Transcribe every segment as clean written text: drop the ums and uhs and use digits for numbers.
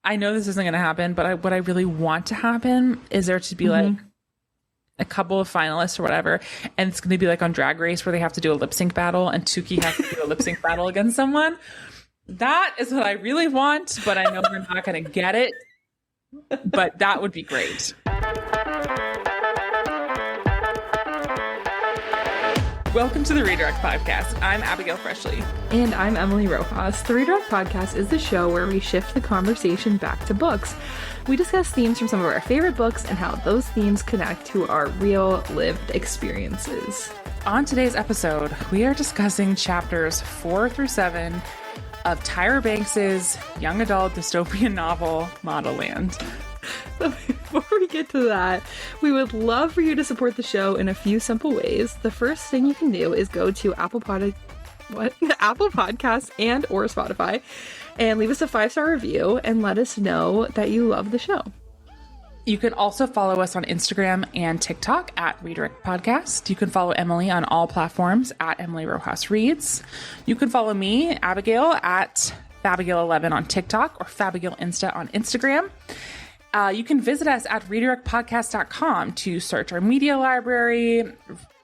I know this isn't going to happen, but what I really want to happen is there to be like a couple of finalists or whatever, and it's going to be like on Drag Race where they have to do a lip sync battle, and Tukey has to do a lip sync battle against someone. That is what I really want, but I know we're not going to get it. But that would be great. Welcome to the Redirect Podcast. I'm Abigail Freshley. And I'm Emily Rojas. The Redirect Podcast is the show where we shift the conversation back to books. We discuss themes from some of our favorite books and how those themes connect to our real lived experiences. On today's episode, we are discussing chapters 4 through 7 of Tyra Banks's young adult dystopian novel, Modelland. But before we get to that, we would love for you to support the show in a few simple ways. The first thing you can do is go to Apple Podcasts and or Spotify and leave us a 5-star review and let us know that you love the show. You can also follow us on Instagram and TikTok at Redirect Podcast. You can follow Emily on all platforms at Emily Rojas Reads. You can follow me, Abigail, at Fabigail11 on TikTok or Fabigail Insta on Instagram. You can visit us at redirectpodcast.com to search our media library,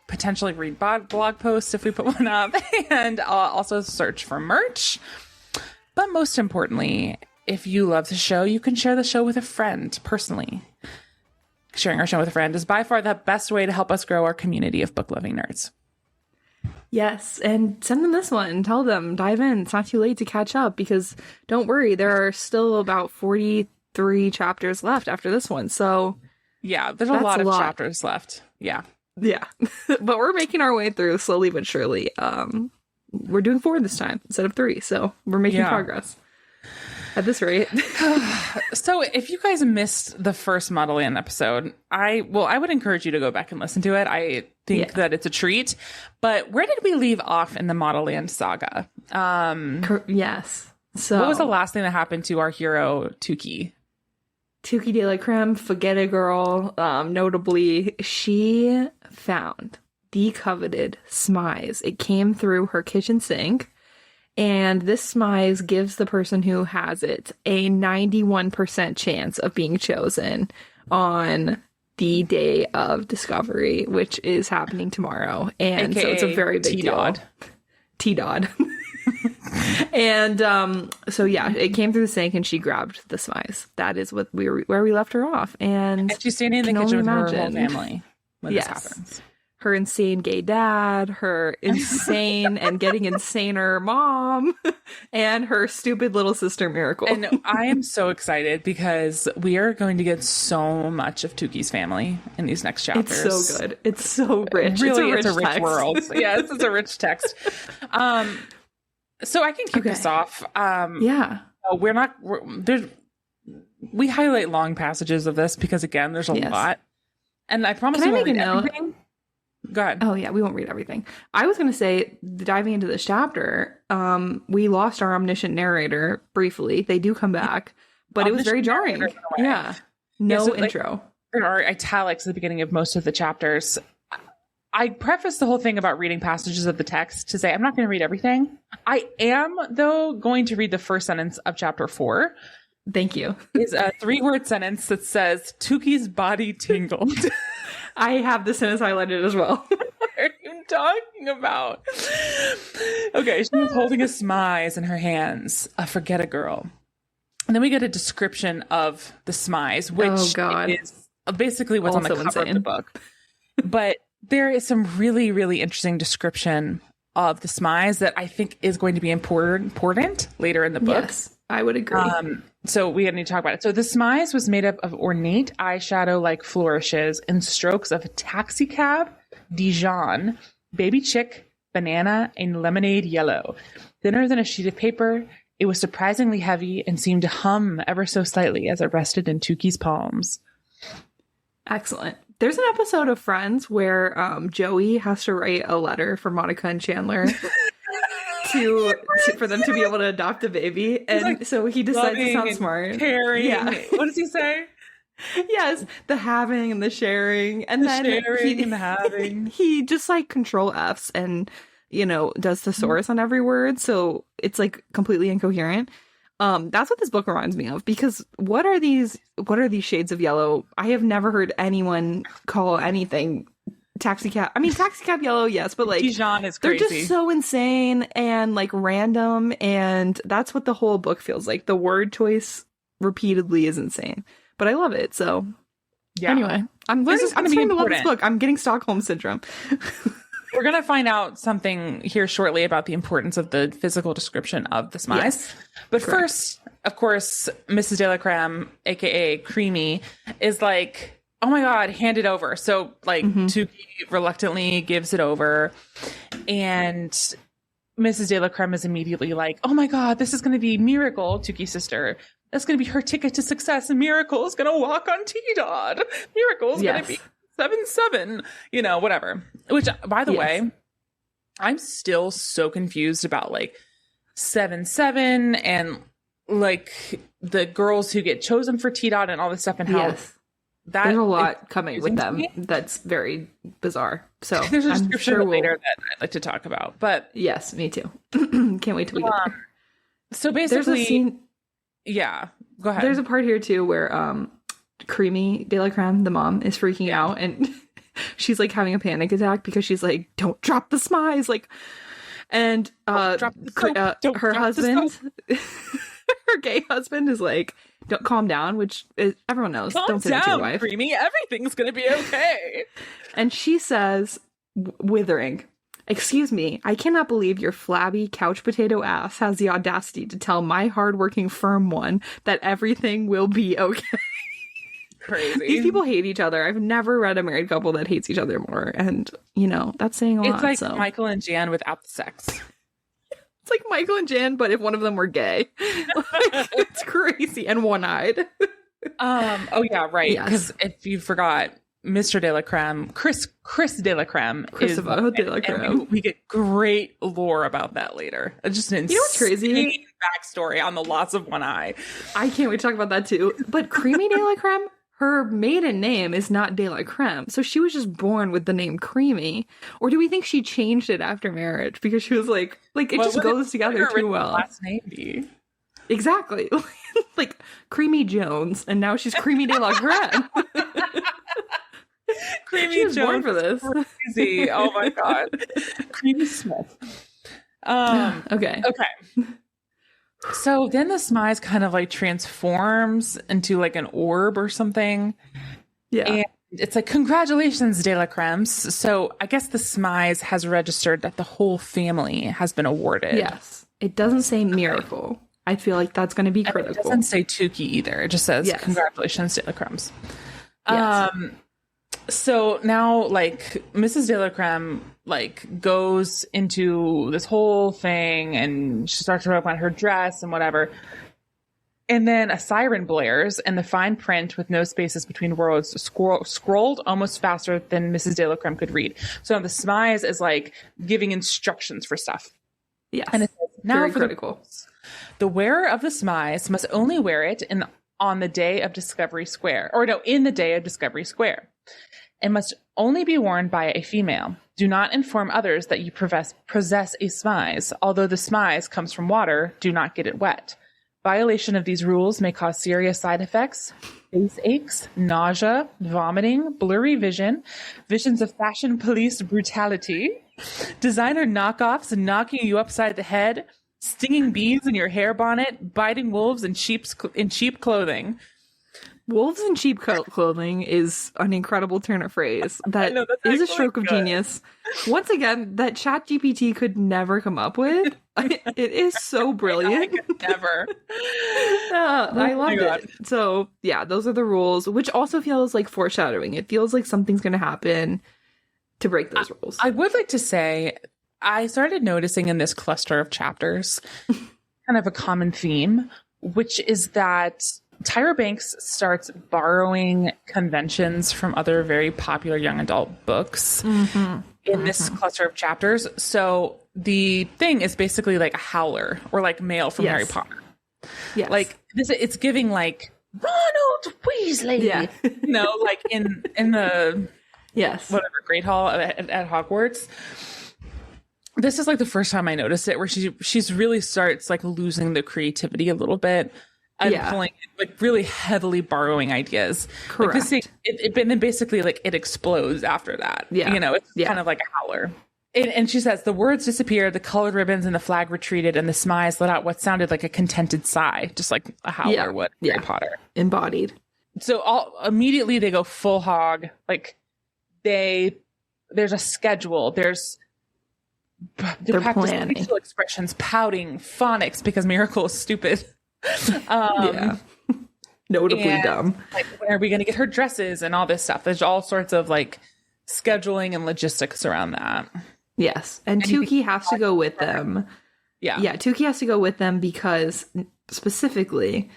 potentially read blog posts if we put one up, and also search for merch. But most importantly, if you love the show, you can share the show with a friend personally. Sharing our show with a friend is by far the best way to help us grow our community of book-loving nerds. Yes, and send them this one. Tell them, dive in. It's not too late to catch up because don't worry, there are still about 43 chapters left after this one. So yeah, there's a lot of chapters left. Yeah. But we're making our way through slowly but surely. We're doing 4 this time instead of 3. So we're making progress at this rate. So if you guys missed the first Modelland episode, I would encourage you to go back and listen to it. I think that it's a treat. But where did we leave off in the Modelland saga? Yes. So what was the last thing that happened to our hero, Tukey? Tukey de la Creme, Forget a Girl, notably, she found the coveted smize. It came through her kitchen sink, and this smize gives the person who has it a 91% chance of being chosen on the day of discovery, which is happening tomorrow. And AKA so it's a very big T-Dod. deal. T-Dod. And so yeah, it came through the sink and she grabbed the smize. That is where we left her off. And she's standing in the kitchen with her whole family when this happens. Her insane gay dad, her insane and getting insaner mom, and her stupid little sister Miracle. And I am so excited because we are going to get so much of Tukey's family in these next chapters. It's so good. It's so rich. Really, it's a rich text. world. Yes, it's a rich text. So I can kick this off. We highlight long passages of this because again, there's a lot. And I promise we won't read everything. Go ahead. Oh yeah, we won't read everything. I was going to say, diving into this chapter, we lost our omniscient narrator briefly. They do come back, but it was very jarring. Yeah. No intro. There are italics at the beginning of most of the chapters. I preface the whole thing about reading passages of the text to say I'm not going to read everything. I am, though, going to read the first sentence of chapter 4. Thank you. Is a 3-word sentence that says, Tukey's body tingled. I have the sentence highlighted as well. What are you talking about? Okay, she was holding a smize in her hands. Forget a Girl. And then we get a description of the smize, which is basically what's also on the cover of the book. But there is some really, really interesting description of the smize that I think is going to be important later in the book. Yes, I would agree. So we need to talk about it. So the smize was made up of ornate eyeshadow-like flourishes and strokes of taxicab, Dijon, baby chick, banana, and lemonade yellow. Thinner than a sheet of paper, it was surprisingly heavy and seemed to hum ever so slightly as it rested in Tukey's palms. Excellent. There's an episode of Friends where Joey has to write a letter for Monica and Chandler for them to be able to adopt a baby, and so he decides to sound smart. Caring. Yeah. What does he say? Yes, the having and the sharing, and then the having. He just like control Fs and does thesaurus on every word, so it's like completely incoherent. That's what this book reminds me of, because what are these shades of yellow? I have never heard anyone call anything taxi cab. I mean, taxi cab yellow, yes, but like Dijon is crazy. They're just so insane and like random, and that's what the whole book feels like. The word choice repeatedly is insane, but I love it. So yeah. Anyway, I'm starting to love this book. I'm getting Stockholm syndrome. We're going to find out something here shortly about the importance of the physical description of the Smize. Yes, but correct. First, of course, Mrs. De La Creme, aka Creamy, is like, oh my God, hand it over. So like Tukey reluctantly gives it over. And Mrs. De La Creme is immediately like, oh my God, this is going to be Miracle, Tukey's sister. That's going to be her ticket to success. And Miracle is going to walk on T-Dot. Miracle is going to be 7-7, you know, whatever. Which, by the way, I'm still so confused about like 7-7 and like the girls who get chosen for T-Dot and all this stuff, and how there's a lot coming with them that's very bizarre. So there's a description later that I'd like to talk about. But yes, me too. Can't wait till we get there. So basically, there's a scene. Yeah, go ahead. There's a part here too where Creamy De La Creme, the mom, is freaking out, and she's like having a panic attack because she's like, "Don't drop the Smize!" Like, and her husband, her gay husband, is like, "Don't calm down," which everyone knows. Don't say that to your wife. Creamy, everything's gonna be okay. And she says, withering, "Excuse me, I cannot believe your flabby couch potato ass has the audacity to tell my hardworking firm one that everything will be okay." Crazy. These people hate each other. I've never read a married couple that hates each other more, and you know that's saying a lot. It's like Michael and Jan without the sex. It's like Michael and Jan, but if one of them were gay. Like, it's crazy and one-eyed. Oh yeah, right. Because if you forgot, Mr. De La Creme, Chris De La Creme Christopher De La Creme. And we get great lore about that later. It's just an insane crazy backstory on the loss of one eye. I can't wait to talk about that too. But Creamy De La Creme, her maiden name is not De La Creme, so she was just born with the name Creamy. Or do we think she changed it after marriage because she was like it just goes together too well? Last name be? Exactly, like Creamy Jones, and now she's Creamy De La Creme. Creamy she was Jones born for this. Crazy. Oh my God. Creamy Smith. Okay. So then the Smize kind of like transforms into like an orb or something. Yeah. And it's like, congratulations, De La Cremes. So I guess the Smize has registered that the whole family has been awarded. Yes. It doesn't say Miracle. I feel like that's going to be critical. It doesn't say Tukey either. It just says, congratulations, De La Cremes. Yes. So now, like, Mrs. De La Creme, like, goes into this whole thing, and she starts to work on her dress and whatever. And then a siren blares, and the fine print with no spaces between words scrolled almost faster than Mrs. De La Creme could read. So the Smize is, like, giving instructions for stuff. Yes. And it says, now very for critical. The wearer of the Smize must only wear it on the day of Discovery Square. Or no, in the day of Discovery Square. It must only be worn by a female. Do not inform others that you possess a Smize. Although the Smize comes from water, do not get it wet. Violation of these rules may cause serious side effects, face aches, nausea, vomiting, blurry vision, visions of fashion police brutality, designer knockoffs knocking you upside the head, stinging bees in your hair bonnet, biting wolves in cheap clothing. Wolves in cheap clothing is an incredible turn of phrase. That is a stroke of genius. Once again, that ChatGPT could never come up with. It is so brilliant. Never. I loved it. So, yeah, those are the rules, which also feels like foreshadowing. It feels like something's going to happen to break those rules. I would like to say, I started noticing in this cluster of chapters kind of a common theme, which is that Tyra Banks starts borrowing conventions from other very popular young adult books in this cluster of chapters. So the thing is basically like a howler or like mail from Harry Potter. Yes. Like this, it's giving like Ronald Weasley. Yeah. Like in the whatever Great Hall at Hogwarts. this is like the first time I noticed it, where she's really starts like losing the creativity a little bit and pulling, like really heavily borrowing ideas. Correct. Like this thing, and then basically like it explodes after that. Yeah. You know, it's kind of like a howler. And she says, the words disappeared, the colored ribbons and the flag retreated, and the smiles let out what sounded like a contented sigh, just like a howler would. Harry Potter. Embodied. So immediately they go full hog. Like there's a schedule. They're planning facial expressions, pouting, phonics because Miracle is stupid. Notably dumb. Like, when are we going to get her dresses and all this stuff? There's all sorts of like scheduling and logistics around that. Yes. And Tukey has to go with them. Yeah, Tukey has to go with them because specifically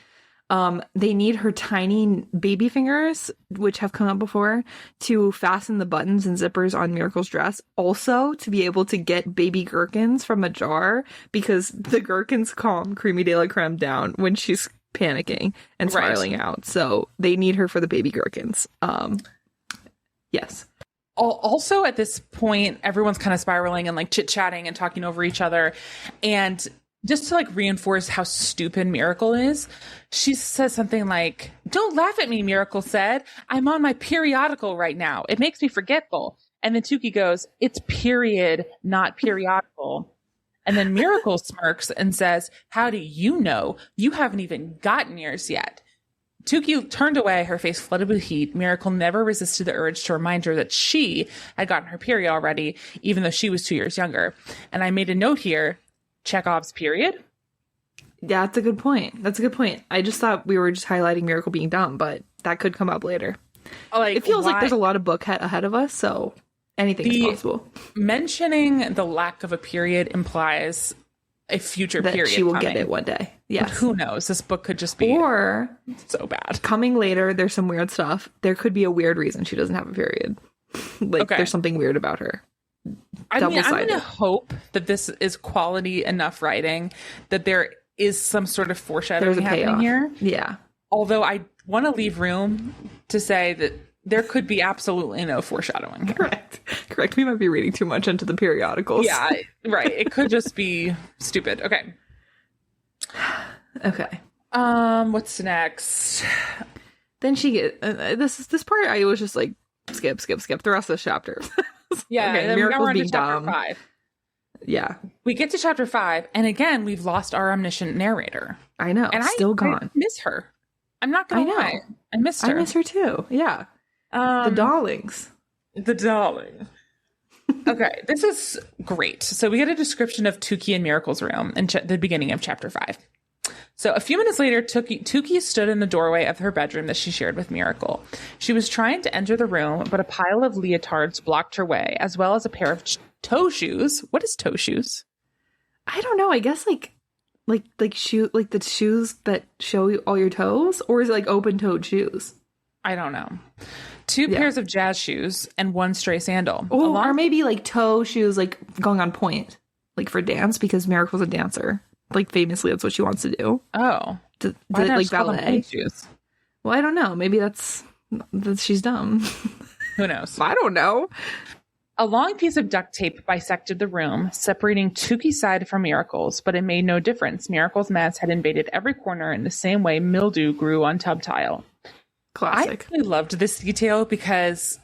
they need her tiny baby fingers, which have come up before, to fasten the buttons and zippers on Miracle's dress. Also, to be able to get baby gherkins from a jar, because the gherkins calm Creamy de la Creme down when she's panicking and spiraling out. So they need her for the baby gherkins. Yes. Also, at this point, everyone's kind of spiraling and like chit-chatting and talking over each other. And just to like reinforce how stupid Miracle is, she says something like, "Don't laugh at me," Miracle said. "I'm on my periodical right now. It makes me forgetful." And then Tukey goes, "It's period, not periodical." And then Miracle smirks and says, "How do you know? You haven't even gotten yours yet." Tukey turned away, her face flooded with heat. Miracle never resisted the urge to remind her that she had gotten her period already, even though she was 2 years younger. And I made a note here, Chekhov's period. Yeah, that's a good point. I just thought we were just highlighting Miracle being dumb, but that could come up later. Like, it feels like there's a lot of book ahead of us, so anything is possible. Mentioning the lack of a period implies a future period she will coming. Get it one day. Yes. But who knows? This book could just be so bad. Coming later, there's some weird stuff. There could be a weird reason she doesn't have a period. There's something weird about her. I'm going to hope that this is quality enough writing that there is some sort of foreshadowing happening here. Yeah. Although I want to leave room to say that there could be absolutely no foreshadowing here. Correct. We might be reading too much into the periodicals. Yeah, right. It could just be stupid. Okay. What's next? Then she get this part. I was just like skip the rest of the chapter. Yeah. Okay, and Miracle's we're on being to chapter dumb. 5. Yeah. We get to chapter 5, and again we've lost our omniscient narrator. I know. And still gone. I miss her. I'm not gonna lie. I missed her. I miss her too. Yeah. The darlings. The darling. Okay, this is great. So we get a description of Tukey and Miracle's room in the beginning of chapter 5. So a few minutes later, Tukey stood in the doorway of her bedroom that she shared with Miracle. She was trying to enter the room, but a pile of leotards blocked her way, as well as a pair of toe shoes. What is toe shoes? I don't know. I guess like the shoes that show you all your toes, or is it like open-toed shoes? I don't know. 2 pairs of jazz shoes and 1 stray sandal. Oh, or maybe like toe shoes, like going on point, like for dance, because Miracle's a dancer. Like famously, that's what she wants to do. Oh, like ballet shoes? Well, I don't know. Maybe that's she's dumb. Who knows? I don't know. A long piece of duct tape bisected the room, separating Tukey's side from Miracle's, but it made no difference. Miracle's mess had invaded every corner in the same way mildew grew on tub tile. Classic. I really loved this detail because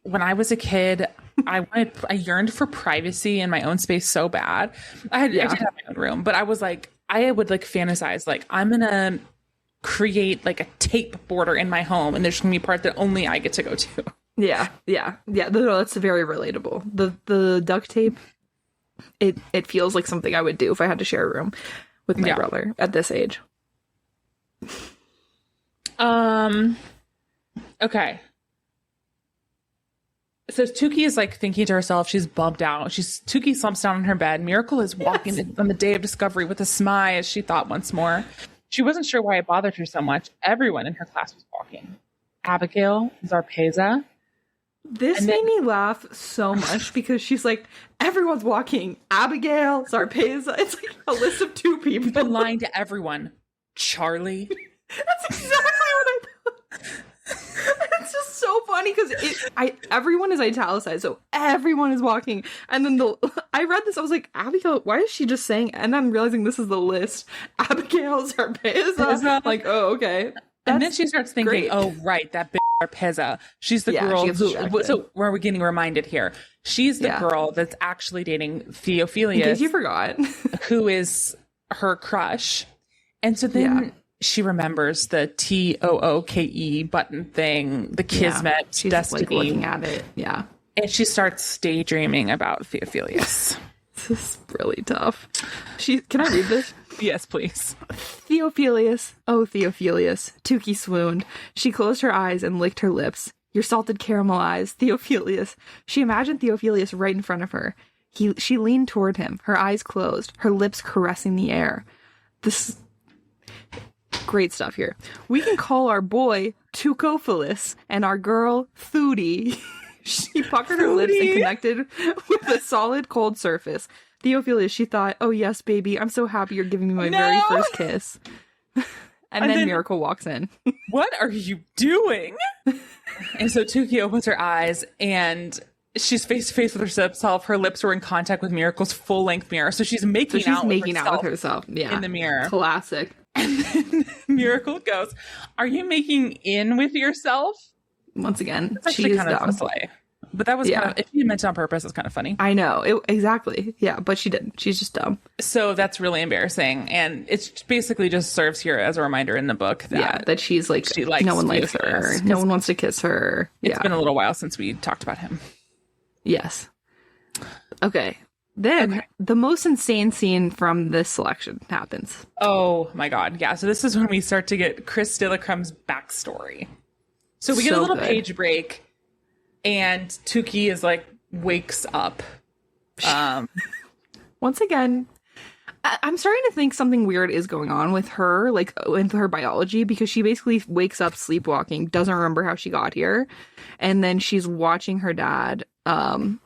when I was a kid, I yearned for privacy in my own space so bad. I did have my own room, but I would fantasize, like, I'm going to create like a tape border in my home, and there's going to be a part that only I get to go to. Yeah. No, that's very relatable. The duct tape, it feels like something I would do if I had to share a room with my brother at this age. Okay. So Tukey is like thinking to herself, she's bummed out. Tukey slumps down in her bed. Miracle is walking on the day of discovery with a smile, as she thought once more. She wasn't sure why it bothered her so much. Everyone in her class was walking. Abigail, Zarpeza. This made me laugh so much because she's like, everyone's walking. Abigail, Zarpeza. It's like a list of 2 people. You've been lying to everyone. Charlie. That's exactly what I thought. It's just so funny because because everyone is italicized, so everyone is walking. And then I read this, I was like, Abigail, why is she just saying? And I'm realizing this is the list. Abigail Zarpeza. Like, oh, okay. And then she starts thinking, great. oh, right, that bitch Zarpeza. She's the girl. So we're getting reminded here. She's the girl that's actually dating Theophilus. In case you forgot. Who is her crush. And so then she remembers the TOOKE button thing, the Kismet, she's destiny. like looking at it. Yeah. And she starts daydreaming about Theophilus. This is really tough. Can I read this? Yes, please. Theophilus, oh Theophilus, Tukey swooned. She closed her eyes and licked her lips. Your salted caramel eyes, Theophilus. She imagined Theophilus right in front of her. She leaned toward him, her eyes closed, her lips caressing the air. This is great stuff here. We can call our boy Tucophilus and our girl Thudi. She puckered her lips and connected with a solid, cold surface. Theophilus, she thought, oh yes, baby, I'm so happy you're giving me my very first kiss. And then Miracle walks in. What are you doing? And so Tukey opens her eyes and she's face to face with herself. Her lips were in contact with Miracle's full length mirror. So she's making out with herself. Yeah. In the mirror. Classic. And then Miracle goes, are you making in with yourself? Once again, she is kind of slay. But that was kind of, if you meant it on purpose, it's kind of funny. I know. Exactly. Yeah, but she didn't. She's just dumb. So that's really embarrassing. And it's basically just serves here as a reminder in the book that she's like, no one likes her. No one wants to kiss her. It's been a little while since we talked about him. Yes. Okay. Then the most insane scene from this selection happens. Oh my God. Yeah. So this is when we start to get Chris de la Creme's backstory. So we get a little page break. And Tukey is like, wakes up. Once again, I'm starting to think something weird is going on with her, like with her biology, because she basically wakes up sleepwalking, doesn't remember how she got here. And then she's watching her dad, her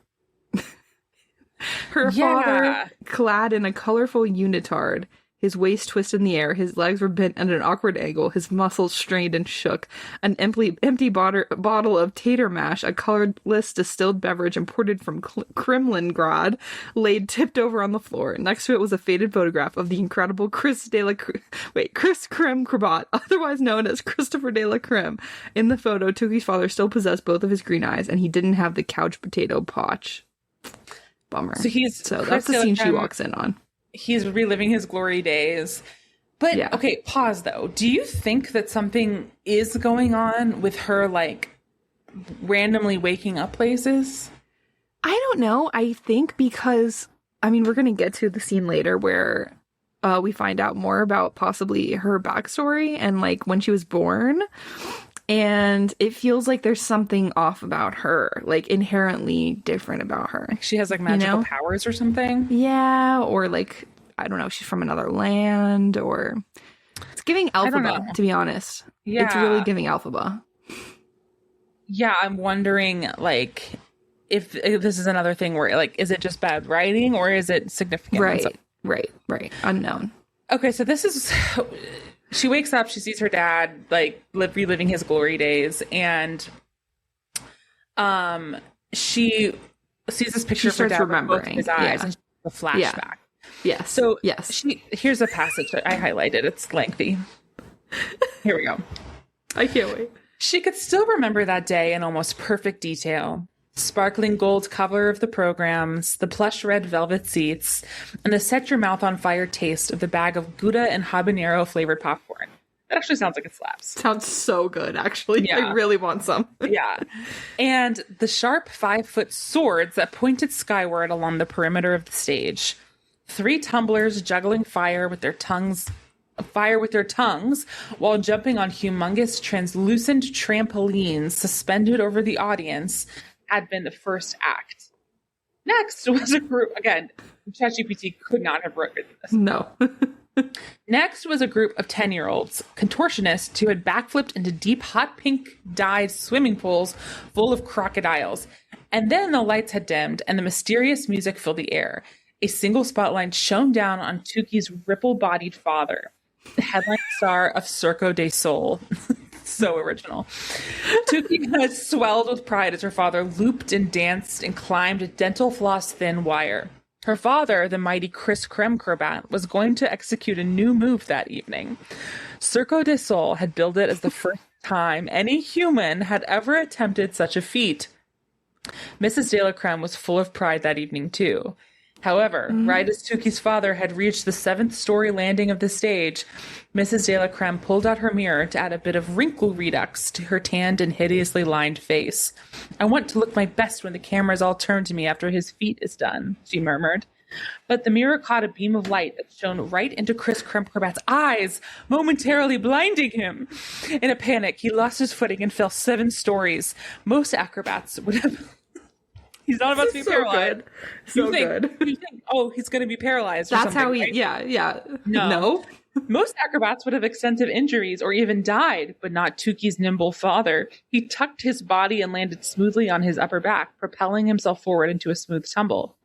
father clad in a colorful unitard, his waist twisted in the air, his legs were bent at an awkward angle, his muscles strained and shook. An empty bottle of tater mash, a colorless distilled beverage imported from Kremlingrad, laid tipped over on the floor. Next to it was a faded photograph of the incredible Chris Creme Crabat, otherwise known as Christopher de la Creme. In the photo, Tukey's father still possessed both of his green eyes, and he didn't have the couch potato potch. Bummer. So that's the scene she walks in on. He's reliving his glory days. But, okay, pause, though. Do you think that something is going on with her, like, randomly waking up places? I don't know. I think because, I mean, we're going to get to the scene later where we find out more about possibly her backstory and, like, when she was born. And it feels like there's something off about her, like, inherently different about her. She has, like, magical powers or something? Yeah, or, like, I don't know, she's from another land, or... It's giving Elphaba, to be honest. Yeah. It's really giving Elphaba. Yeah, I'm wondering, like, if this is another thing where, like, is it just bad writing, or is it significant? Right. Unknown. Okay, so this is... She wakes up, she sees her dad, like, reliving his glory days, and she sees this picture of her dad remembering his eyes, and a flashback. Yes. So here's a passage that I highlighted. It's lengthy. Here we go. I can't wait. She could still remember that day in almost perfect detail. Sparkling gold cover of the programs, the plush red velvet seats, and the set your mouth on fire taste of the bag of Gouda and habanero flavored popcorn. That actually sounds like it slaps. Sounds so good, actually. Yeah. I really want some. Yeah. And the sharp 5-foot swords that pointed skyward along the perimeter of the stage. 3 tumblers juggling fire with their tongues while jumping on humongous translucent trampolines suspended over the audience had been the first act. Next was a group, again, ChatGPT could not have written this. No. Next was a group of 10-year-olds, contortionists who had backflipped into deep hot pink dyed swimming pools full of crocodiles. And then the lights had dimmed and the mysterious music filled the air. A single spotlight shone down on Tukey's ripple-bodied father, the headline star of Circo de Sol. So original. Tukey had swelled with pride as her father looped and danced and climbed a dental floss thin wire. Her father, the mighty Chris Kremkerbat, was going to execute a new move that evening. Circo de Sol had billed it as the first time any human had ever attempted such a feat. Mrs. de la Creme was full of pride that evening, too. However, right as Tukey's father had reached the 7th-story landing of the stage, Mrs. de la Creme pulled out her mirror to add a bit of wrinkle redux to her tanned and hideously lined face. "I want to look my best when the cameras all turn to me after his feat is done," she murmured. But the mirror caught a beam of light that shone right into Chris Kremkerbat's eyes, momentarily blinding him. In a panic, he lost his footing and fell 7 stories. Most acrobats would have... He's not about to be paralyzed. So good. You think, oh, he's going to be paralyzed. That's how right? Yeah. No. Most acrobats would have extensive injuries or even died, but not Tukey's nimble father. He tucked his body and landed smoothly on his upper back, propelling himself forward into a smooth tumble.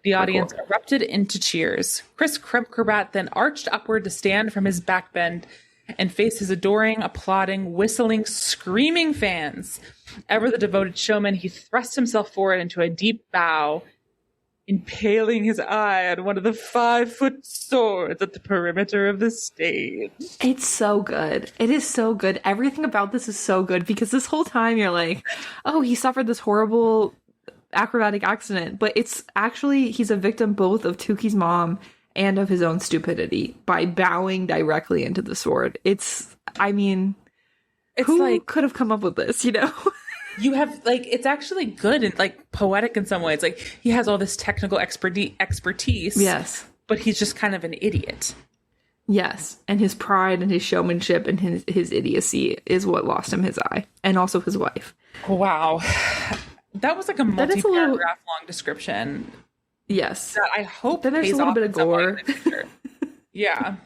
The audience erupted into cheers. Chris Kremkerbat then arched upward to stand from his backbend and face his adoring, applauding, whistling, screaming fans. Ever the devoted showman, he thrust himself forward into a deep bow, impaling his eye on one of the 5-foot swords at the perimeter of the stage. It's so good. It is so good. Everything about this is so good because this whole time you're like, oh, he suffered this horrible acrobatic accident, but it's actually, he's a victim both of Tukey's mom and of his own stupidity by bowing directly into the sword. It's who like, could have come up with this, you know? You have, like, it's actually good and, like, poetic in some ways. Like, he has all this technical expertise. Yes. But he's just kind of an idiot. Yes. And his pride and his showmanship and his idiocy is what lost him his eye. And also his wife. Wow. That was like a multi-paragraph long description. Yes. That I hope then there's a little bit of gore. Yeah.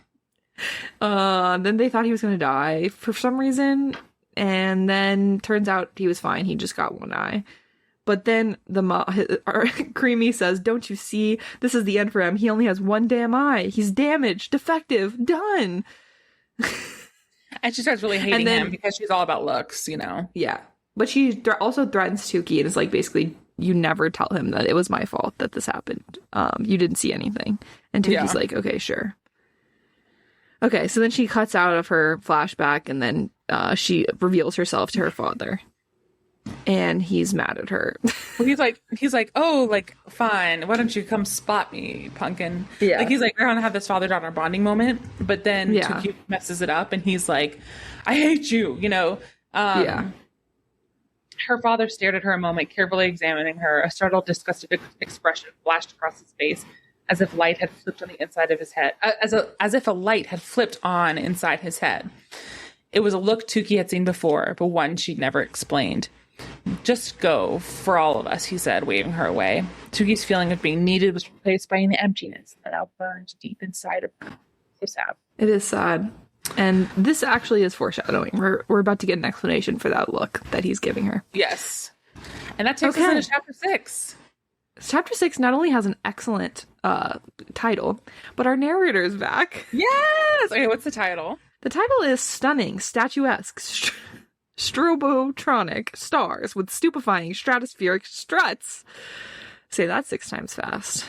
Then they thought he was going to die for some reason. And then turns out he was fine. He just got one eye. But then our Creamy says, "Don't you see? This is the end for him. He only has one damn eye. He's damaged, defective, done." And she starts really hating him because she's all about looks, you know? Yeah. But she also threatens Tukey and is like, basically, you never tell him that it was my fault that this happened. You didn't see anything. And Tukey's like, okay, sure. Okay, so then she cuts out of her flashback and then she reveals herself to her father. And he's mad at her. Well, he's like, oh, like, fine. Why don't you come spot me, pumpkin? Yeah. Like, he's like, we're going to have this father-daughter bonding moment. But then Tukey messes it up and he's like, I hate you, you know? Her father stared at her a moment, carefully examining her. A startled, disgusted expression flashed across his face, as if light had flipped on the inside of his head. As if a light had flipped on inside his head. It was a look Tukey had seen before, but one she'd never explained. Just go, for all of us, he said, waving her away. Tukey's feeling of being needed was replaced by an emptiness that now burned deep inside of her. So sad. It is sad. And this actually is foreshadowing. We're about to get an explanation for that look that he's giving her. Yes. And that takes us into chapter 6. Chapter 6 not only has an excellent title, but our narrator is back. Yes! Okay, what's the title? The title is Stunning, Statuesque, Strobotronic Stars with Stupefying Stratospheric Struts. Say that 6 times fast.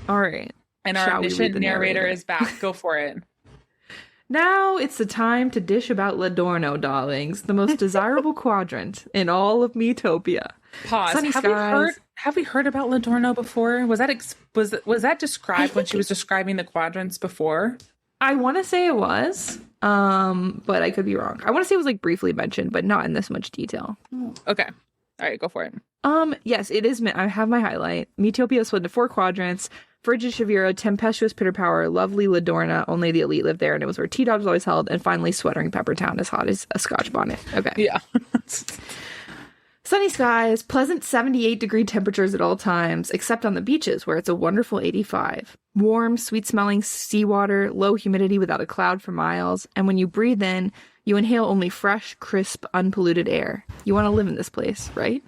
All right. And our omniscient narrator is back. Go for it. Now it's the time to dish about Ladorno, darlings, the most desirable quadrant in all of Metopia. Pause. Have we heard about Ladorno before? Was that described when she was describing the quadrants before? I want to say it was, but I could be wrong. I want to say it was like briefly mentioned, but not in this much detail. Okay. All right, go for it. Yes, it is. I have my highlight. Metopia is split into 4 quadrants. Frigid Shavira, Tempestuous Pitterpower, Lovely Ladorna, only the elite lived there, and it was where T-Dog was always held, and finally Sweating Peppertown, as hot as a Scotch bonnet. Okay. Yeah. Sunny skies, pleasant 78-degree temperatures at all times, except on the beaches, where it's a wonderful 85. Warm, sweet-smelling seawater, low humidity without a cloud for miles, and when you breathe in, you inhale only fresh, crisp, unpolluted air. You want to live in this place, right?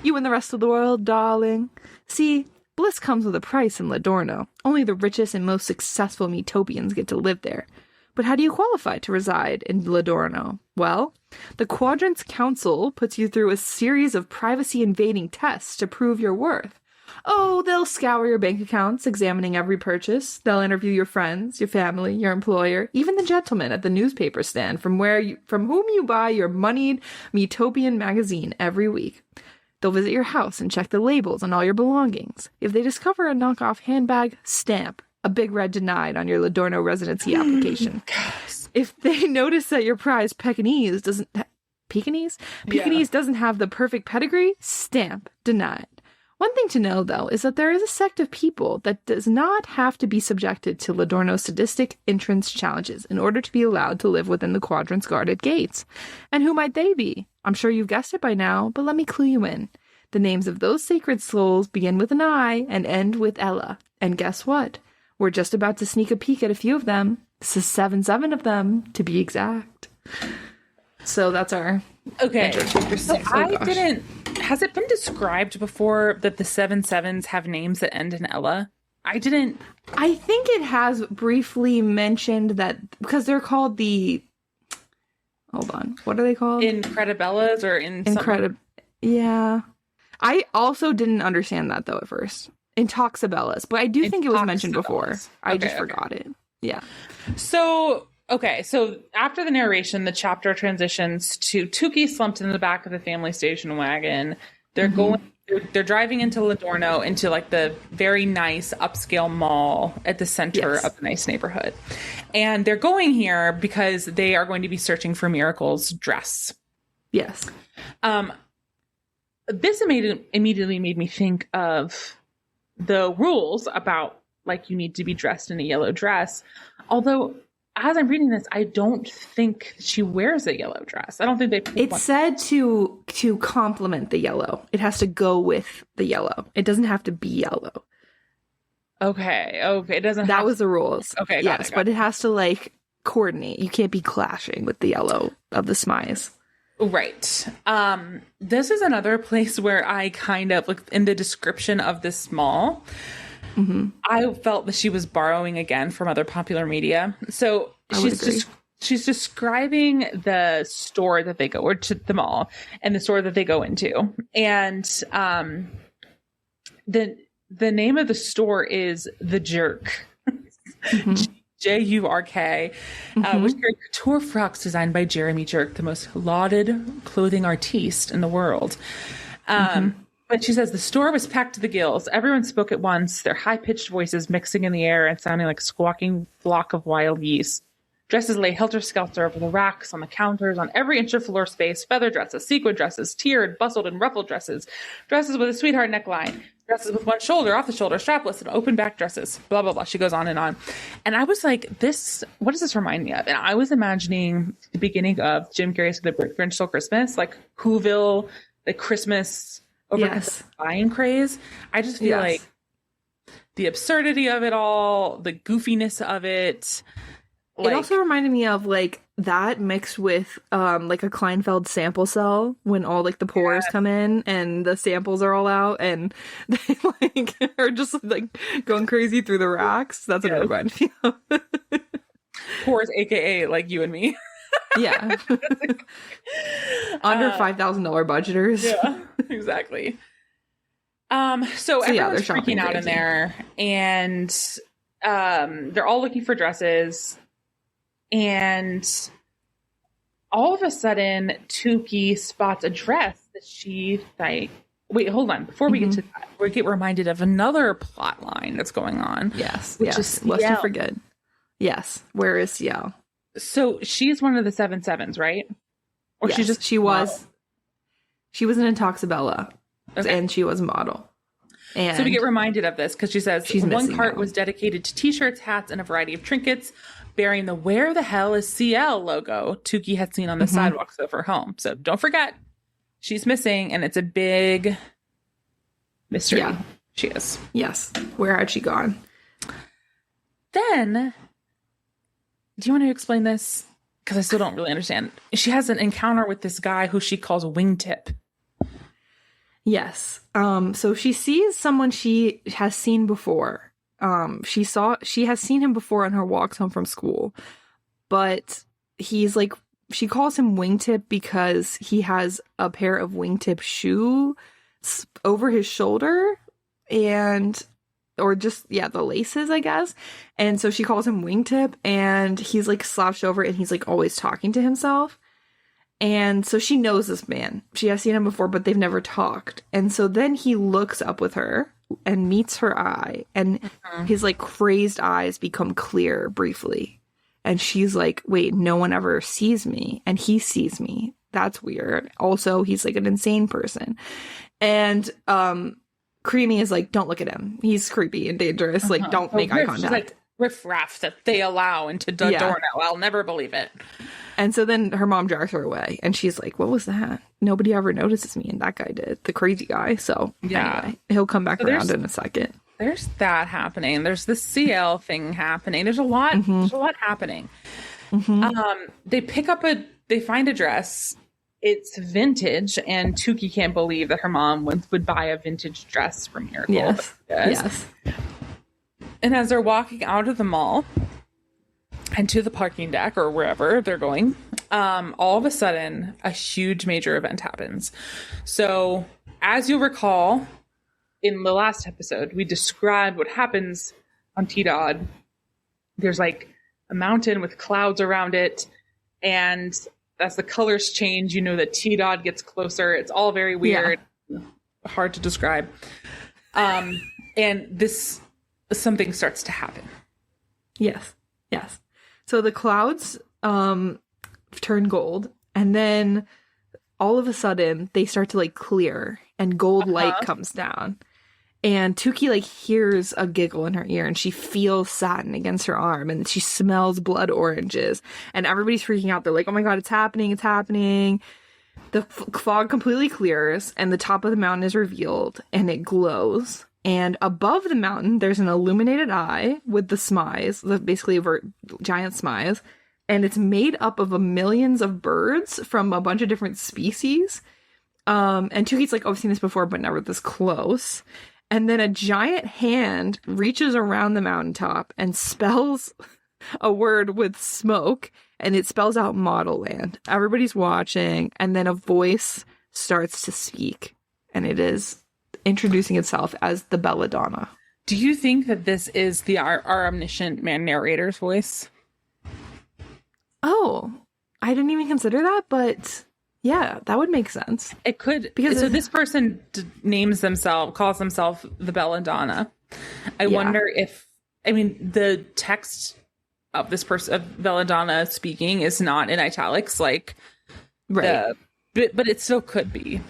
You and the rest of the world, darling. See, bliss comes with a price in Ladorno. Only the richest and most successful Metopians get to live there. But how do you qualify to reside in Ladorno? Well, the Quadrants Council puts you through a series of privacy-invading tests to prove your worth. Oh, they'll scour your bank accounts, examining every purchase. They'll interview your friends, your family, your employer, even the gentleman at the newspaper stand from whom you buy your moneyed Utopian magazine every week. They'll visit your house and check the labels on all your belongings. If they discover a knockoff handbag, stamp a big red denied on your Ladorno residency application. If they notice that your prize Pekingese doesn't have the perfect pedigree, stamp denied. One thing to know, though, is that there is a sect of people that does not have to be subjected to Ladorno's sadistic entrance challenges in order to be allowed to live within the Quadrant's guarded gates. And who might they be? I'm sure you've guessed it by now, but let me clue you in. The names of those sacred souls begin with an I and end with Ella. And guess what? We're just about to sneak a peek at a few of them. 7 of them, to be exact. So that's our... Okay, so has it been described before that the 7/7s have names that end in Ella? I think it has briefly mentioned that, because they're called the... Hold on. What are they called? Incredibellas or Yeah. I also didn't understand that, though, at first. Intoxibellas. But I do think it was mentioned before. I just forgot it. Yeah. So after the narration, the chapter transitions to Tukey slumped in the back of the family station wagon. They're driving into Ladorno, into like the very nice upscale mall at the center of a nice neighborhood. And they're going here because they are going to be searching for Miracle's dress. Yes. This immediately made me think of the rules about, like, you need to be dressed in a yellow dress. Although, as I'm reading this, I don't think she wears a yellow dress. I don't think they... It said to complement the yellow. It has to go with the yellow. It doesn't have to be yellow. Okay. It doesn't That was the rules. Okay, got it. But it has to, like, coordinate. You can't be clashing with the yellow of the smize. Right. This is another place where I kind of, like, in the description of this mall, I felt that she was borrowing again from other popular media. So she's describing the store that they go, or to the mall, and the store that they go into. And the name of the store is The Jerk. Jurk, which carry couture frocks designed by Jeremy Jerk, the most lauded clothing artiste in the world. But she says the store was packed to the gills. Everyone spoke at once, their high-pitched voices mixing in the air and sounding like a squawking flock of wild geese. Dresses lay helter-skelter over the racks, on the counters, on every inch of floor space. Feather dresses, sequin dresses, tiered, bustled, and ruffled dresses. Dresses with a sweetheart neckline. Dresses with one shoulder, off the shoulder, strapless, and open back dresses. Blah, blah, blah. She goes on. And I was like, what does this remind me of? And I was imagining the beginning of Jim Carrey's The Grinch Stole Christmas, like Whoville, the Christmas buying craze. I just feel like the absurdity of it all, the goofiness of it. It also reminded me of, like, that mixed with like a Kleinfeld sample cell, when all, like, the pours come in and the samples are all out and they, like, are just, like, going crazy through the racks. That's what it reminded me of. Pours, aka like you and me. Yeah. Under $5,000 budgeters. Yeah, exactly. So everyone's freaking out in there, and they're all looking for dresses. And all of a sudden, Tukey spots a dress that she like. Wait, hold on. Before we get to that, we get reminded of another plot line that's going on. Yes, which is lest you forget. Yes, where is Ciel? So she's one of the 7/7s, right? Or she was an Intoxibella, and she was a model. And so we get reminded of this because she says one cart was dedicated to t-shirts, hats, and a variety of trinkets bearing the "Where the hell is CL" logo Tukey had seen on the sidewalks of her home. So don't forget, she's missing, and it's a big mystery. Yeah. She is. Yes. Where had she gone? Then, do you want to explain this? Because I still don't really understand. She has an encounter with this guy who she calls Wingtip. Yes. So she sees someone she has seen before. She has seen him before on her walks home from school. but he's like, she calls him Wingtip because he has a pair of Wingtip shoes over his shoulder or just, the laces, I guess. And so she calls him Wingtip, and he's like slouched over and he's like always talking to himself. And so she knows this man. She has seen him before, but they've never talked. And so then he looks up with her and meets her eye, and his like crazed eyes become clear briefly. And she's like, wait, no one ever sees me, and he sees me. That's weird. Also, he's like an insane person. And Creamy is like, don't look at him. He's creepy and dangerous. Like, don't make eye contact. Like, riffraff that they allow into the door now. I'll never believe it. And so then her mom drives her away, and she's like, what was that? Nobody ever notices me, and that guy did. The crazy guy. So anyway, he'll come back around in a second. There's that happening. There's the CL thing happening. There's a lot. There's a lot happening. They find a dress. It's vintage, and Tukey can't believe that her mom would buy a vintage dress from Miracle. Yes. And as they're walking out of the mall and to the parking deck or wherever they're going, all of a sudden, a huge major event happens. So, as you'll recall, in the last episode, we described what happens on T-Dod. There's like a mountain with clouds around it, and as the colors change, you know that T-Dod gets closer. It's all very weird, hard to describe. And something starts to happen. Yes. So the clouds turn gold, and then all of a sudden they start to like clear, and gold light comes down. And Tukey like hears a giggle in her ear, and she feels satin against her arm, and she smells blood oranges, and everybody's freaking out. They're like, oh my god, it's happening. The fog completely clears, and the top of the mountain is revealed, and it glows. And above the mountain, there's an illuminated eye with the smize, basically giant smize. And it's made up of millions of birds from a bunch of different species. And Tukey's like, oh, I've seen this before, but never this close. And then a giant hand reaches around the mountaintop and spells a word with smoke. And it spells out Modelland. Everybody's watching. And then a voice starts to speak. And it is introducing itself as the Belladonna. Do you think that this is our omniscient man narrator's voice? Oh, I didn't even consider that, but yeah, that would make sense. It could, because this person calls themselves the Belladonna. I wonder if, the text of this person, of Belladonna speaking, is not in italics, like, right? But it still could be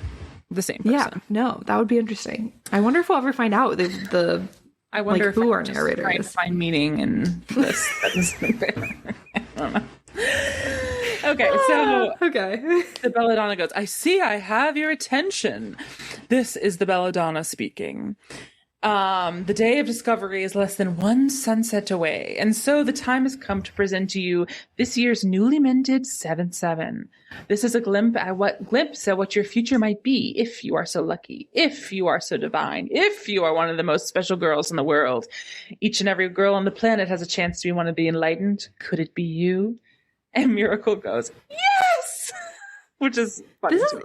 the same person. Yeah, no, that would be interesting. I wonder if we'll ever find out I wonder if who our narrator trying is. To find meaning in this. I don't know. Okay, so the Belladonna goes, I see I have your attention. This is the Belladonna speaking. The day of discovery is less than one sunset away, and so the time has come to present to you this year's newly minted 7/7. This is a glimpse at what your future might be, if you are so lucky, if you are so divine, if you are one of the most special girls in the world. Each and every girl on the planet has a chance to be one of the enlightened. Could it be you? And Miracle goes, yes! Which is funny to me.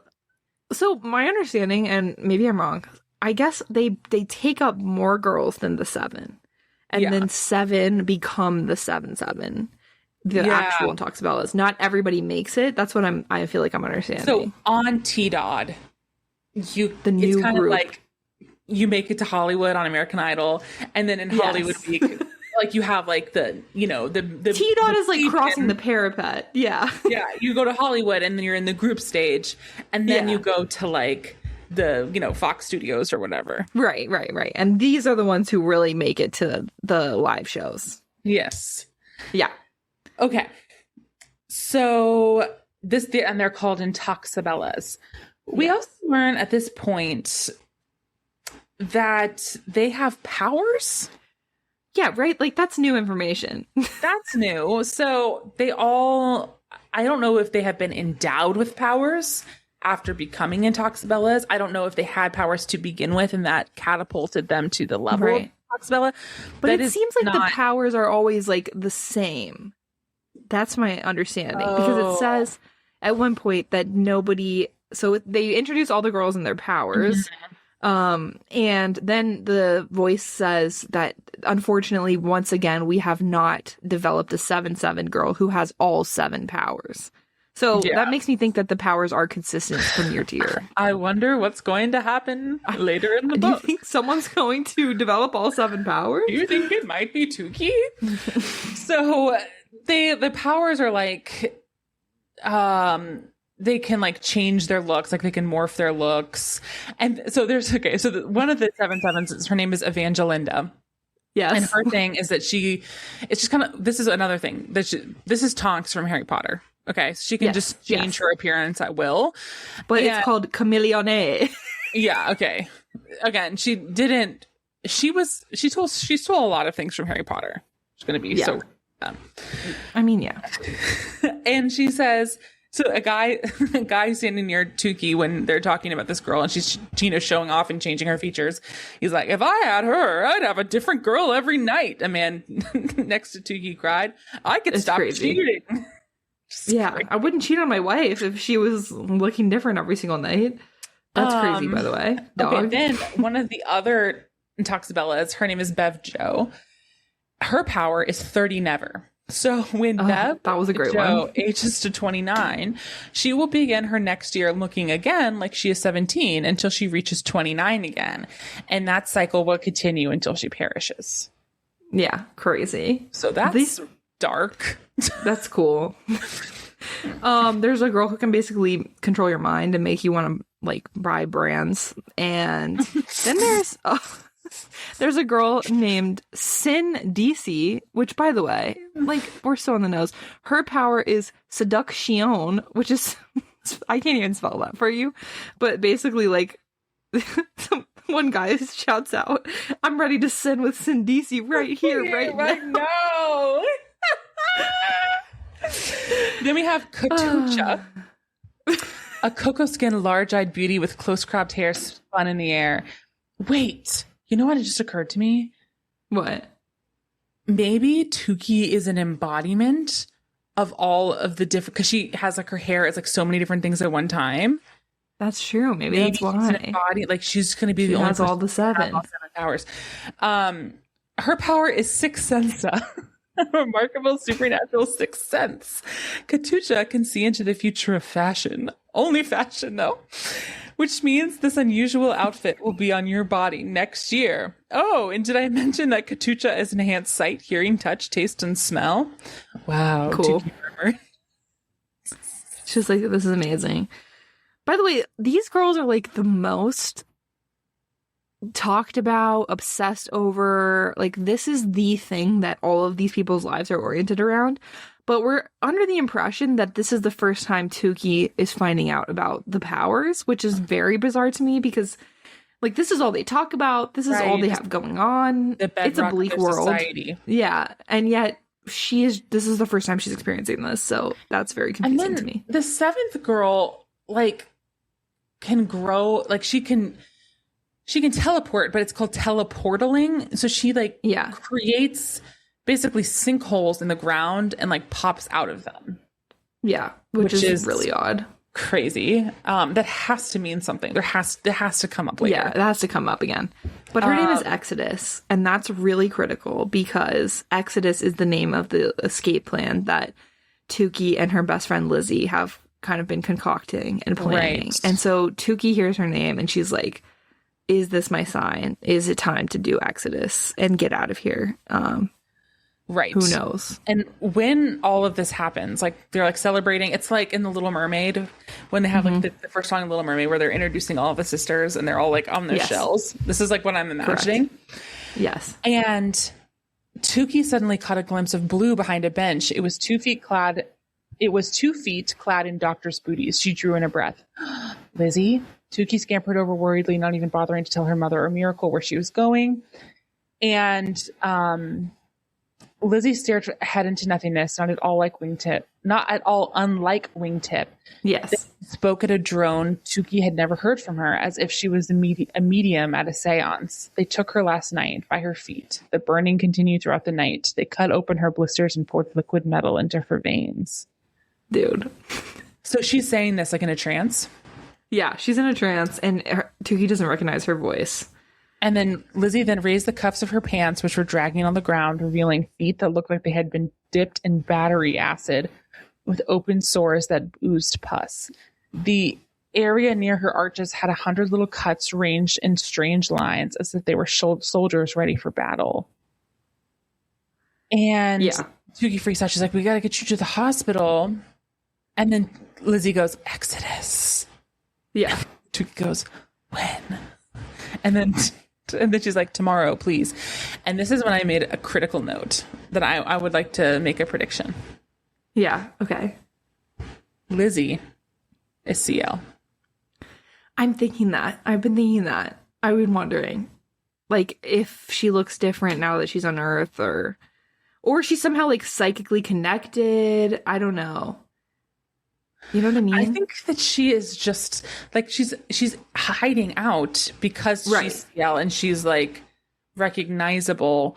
So my understanding, and maybe I'm wrong, I guess they take up more girls than the 7. And then 7 become the 7/7. The actual Toxabellas. Not everybody makes it. That's what I feel like I'm understanding. So on T-Dod, it's kind group. of like you make it to Hollywood on American Idol, and then in Hollywood Week, like you have like the T-Dod is like crossing the parapet. Yeah. Yeah. You go to Hollywood, and then you're in the group stage, and then you go to like the Fox Studios or whatever. Right. And these are the ones who really make it to the live shows. Yes. Yeah. Okay. So and they're called Intoxabellas. We also learn at this point that they have powers. Yeah, right? Like, that's new information. That's new. So I don't know if they have been endowed with powers after becoming Intoxabellas. I don't know if they had powers to begin with, and that catapulted them to the level of Intoxabella. But it seems like the powers are always, like, the same. That's my understanding. Because it says at one point that nobody... So they introduce all the girls and their powers. And then the voice says that, unfortunately, once again, we have not developed a 7/7 girl who has all 7 powers. So that makes me think that the powers are consistent from year to year. I wonder what's going to happen later in the book. Do you think someone's going to develop all 7 powers? Do you think it might be Tukey? So the powers are like, they can like change their looks, like they can morph their looks. And so there's, one of the 7/7s, her name is Evangelinda. Yes. And her thing is that it's just kind of, this is another thing. This is Tonks from Harry Potter. Okay. So she can just change her appearance at will. But it's called chameleone. Yeah. Okay. Again, she stole a lot of things from Harry Potter. It's going to be so. I mean, yeah. And she says, so a guy standing near Tukey when they're talking about this girl and she's, showing off and changing her features. He's like, if I had her, I'd have a different girl every night. A man next to Tukey cried, I could stop cheating. Yeah, I wouldn't cheat on my wife if she was looking different every single night. That's crazy, by the way. Dog. Okay, then one of the other Toxabellas, her name is Bev Jo. Her power is 30 Never. So when Bev that was a great Jo one. ages to 29, she will begin her next year looking again like she is 17 until she reaches 29 again. And that cycle will continue until she perishes. Yeah, crazy. So that's dark. That's cool. There's a girl who can basically control your mind and make you want to like buy brands. And then there's a girl named Sin DC, which, by the way, like, we're so on the nose. Her power is seduction, which is, I can't even spell that for you. But basically, like, one guy shouts out, I'm ready to sin with Sin DC right here, right now. Then we have Katusha, a cocoa skin, large-eyed beauty with close cropped hair spun in the air. Wait, you know what? It just occurred to me. What? Maybe Tukey is an embodiment of all of the different, because she has like her hair is like so many different things at one time. That's true. Maybe that's why. Like she's going to be she the only has all the 7. All 7 powers. Her power is Sixth Sensa. A remarkable supernatural sixth sense. Katusha can see into the future of fashion. Only fashion, though. Which means this unusual outfit will be on your body next year. Oh, and did I mention that Katusha is enhanced sight, hearing, touch, taste, and smell? Wow. Cool. She's like, this is amazing. By the way, these girls are like the most talked about, obsessed over, like this is the thing that all of these people's lives are oriented around. But we're under the impression that this is the first time Tukey is finding out about the powers, which is very bizarre to me because like this is all they talk about, this is all they have going on. It's a bleak world. Society. Yeah, and yet this is the first time she's experiencing this, so that's very confusing to me. The 7th girl like can grow, like she can teleport, but it's called teleportaling. So she like creates basically sinkholes in the ground and like pops out of them. Yeah, which is really odd. Crazy. That has to mean something. It has to come up later. Yeah, it has to come up again. But her name is Exodus, and that's really critical because Exodus is the name of the escape plan that Tukey and her best friend Lizzie have kind of been concocting and planning. Right. And so Tukey hears her name and she's like, is this my sign? Is it time to do Exodus and get out of here? Right. Who knows? And when all of this happens, like they're like celebrating, it's like in The Little Mermaid when they have like the first song in Little Mermaid where they're introducing all of the sisters and they're all like on their shells. This is like what I'm imagining. Correct. Yes. And Tukey suddenly caught a glimpse of blue behind a bench. It was 2 feet clad. It was 2 feet clad in doctor's booties. She drew in a breath. Lizzie? Tukey scampered over worriedly, not even bothering to tell her mother or Miracle where she was going. And Lizzie stared ahead into nothingness, not at all unlike Wingtip. Yes. They spoke at a drone Tukey had never heard from her, as if she was a medium at a seance. They took her last night by her feet. The burning continued throughout the night. They cut open her blisters and poured liquid metal into her veins. Dude. So she's saying this like in a trance? Yeah, she's in a trance, and Tukey doesn't recognize her voice. And then Lizzie then raised the cuffs of her pants, which were dragging on the ground, revealing feet that looked like they had been dipped in battery acid with open sores that oozed pus. The area near her arches had 100 little cuts ranged in strange lines, as if they were soldiers ready for battle. And Tukey freaks out. She's like, we got to get you to the hospital. And then Lizzie goes, Exodus. Yeah. Tukey goes, when? And then she's like, tomorrow, please. And this is when I made a critical note that I would like to make a prediction. Yeah. Okay. Lizzie is CL. I'm thinking that. I've been thinking that. I've been wondering, like, if she looks different now that she's on Earth, or she's somehow like psychically connected. I don't know. You know what I mean? I think that she is just like she's hiding out because she's CL and she's like recognizable,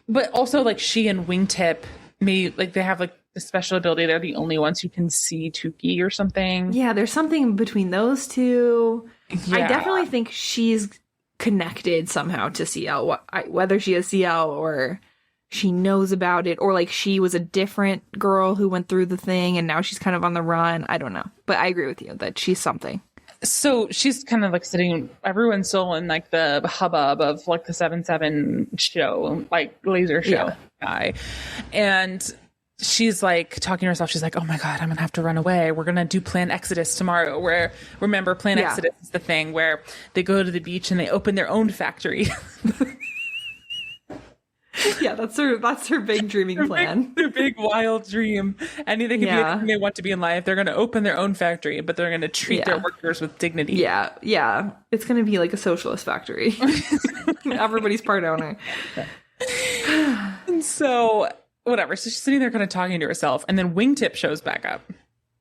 but also like she and Wingtip they have like the special ability. They're the only ones who can see Tukey or something. Yeah, there's something between those two. Yeah. I definitely think she's connected somehow to CL, whether she is CL or she knows about it, or like she was a different girl who went through the thing and now she's kind of on the run. I don't know. But I agree with you that she's something. So she's kind of like sitting, everyone's still in like the hubbub of like the 7/7 show, like laser show guy. And she's like talking to herself. She's like, oh my God, I'm going to have to run away. We're going to do Plan Exodus tomorrow, where remember Plan Exodus is the thing where they go to the beach and they open their own factory. Yeah, that's her big dreaming plan. Their big wild dream. Anything can be anything they want to be in life. They're going to open their own factory, but they're going to treat their workers with dignity. Yeah, yeah. It's going to be like a socialist factory. Everybody's part owner. And so, whatever. So she's sitting there kind of talking to herself, and then Wingtip shows back up.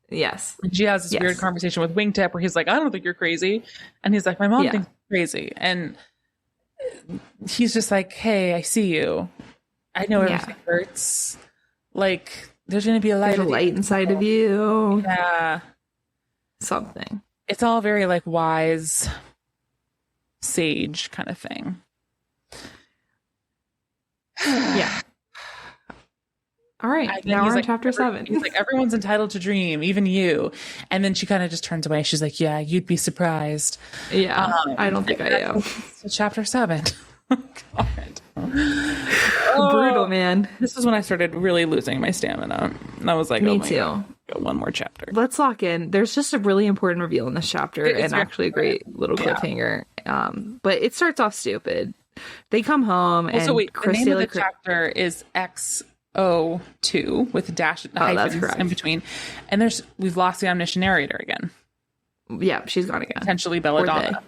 Yes. And she has this weird conversation with Wingtip where he's like, I don't think you're crazy. And he's like, my mom thinks you're crazy. And he's just like, hey, I see you. I know everything hurts. Like, there's going to be a light. There's a light inside of you. Yeah. Something. It's all very like wise, sage kind of thing. Yeah. All right. Now we're in chapter 7. He's like, everyone's entitled to dream, even you. And then she kind of just turns away. She's like, yeah, you'd be surprised. Yeah. I don't think I am. So chapter 7. Oh, God. Brutal, man. This is when I started really losing my stamina. And I was like, me too. God, go one more chapter. Let's lock in. There's just a really important reveal in this chapter, and actually a great little cliffhanger. But it starts off stupid. They come home, and the name of the chapter is X02 with hyphens in between. And we've lost the omniscient narrator again. Yeah, she's gone again. Potentially Belladonna.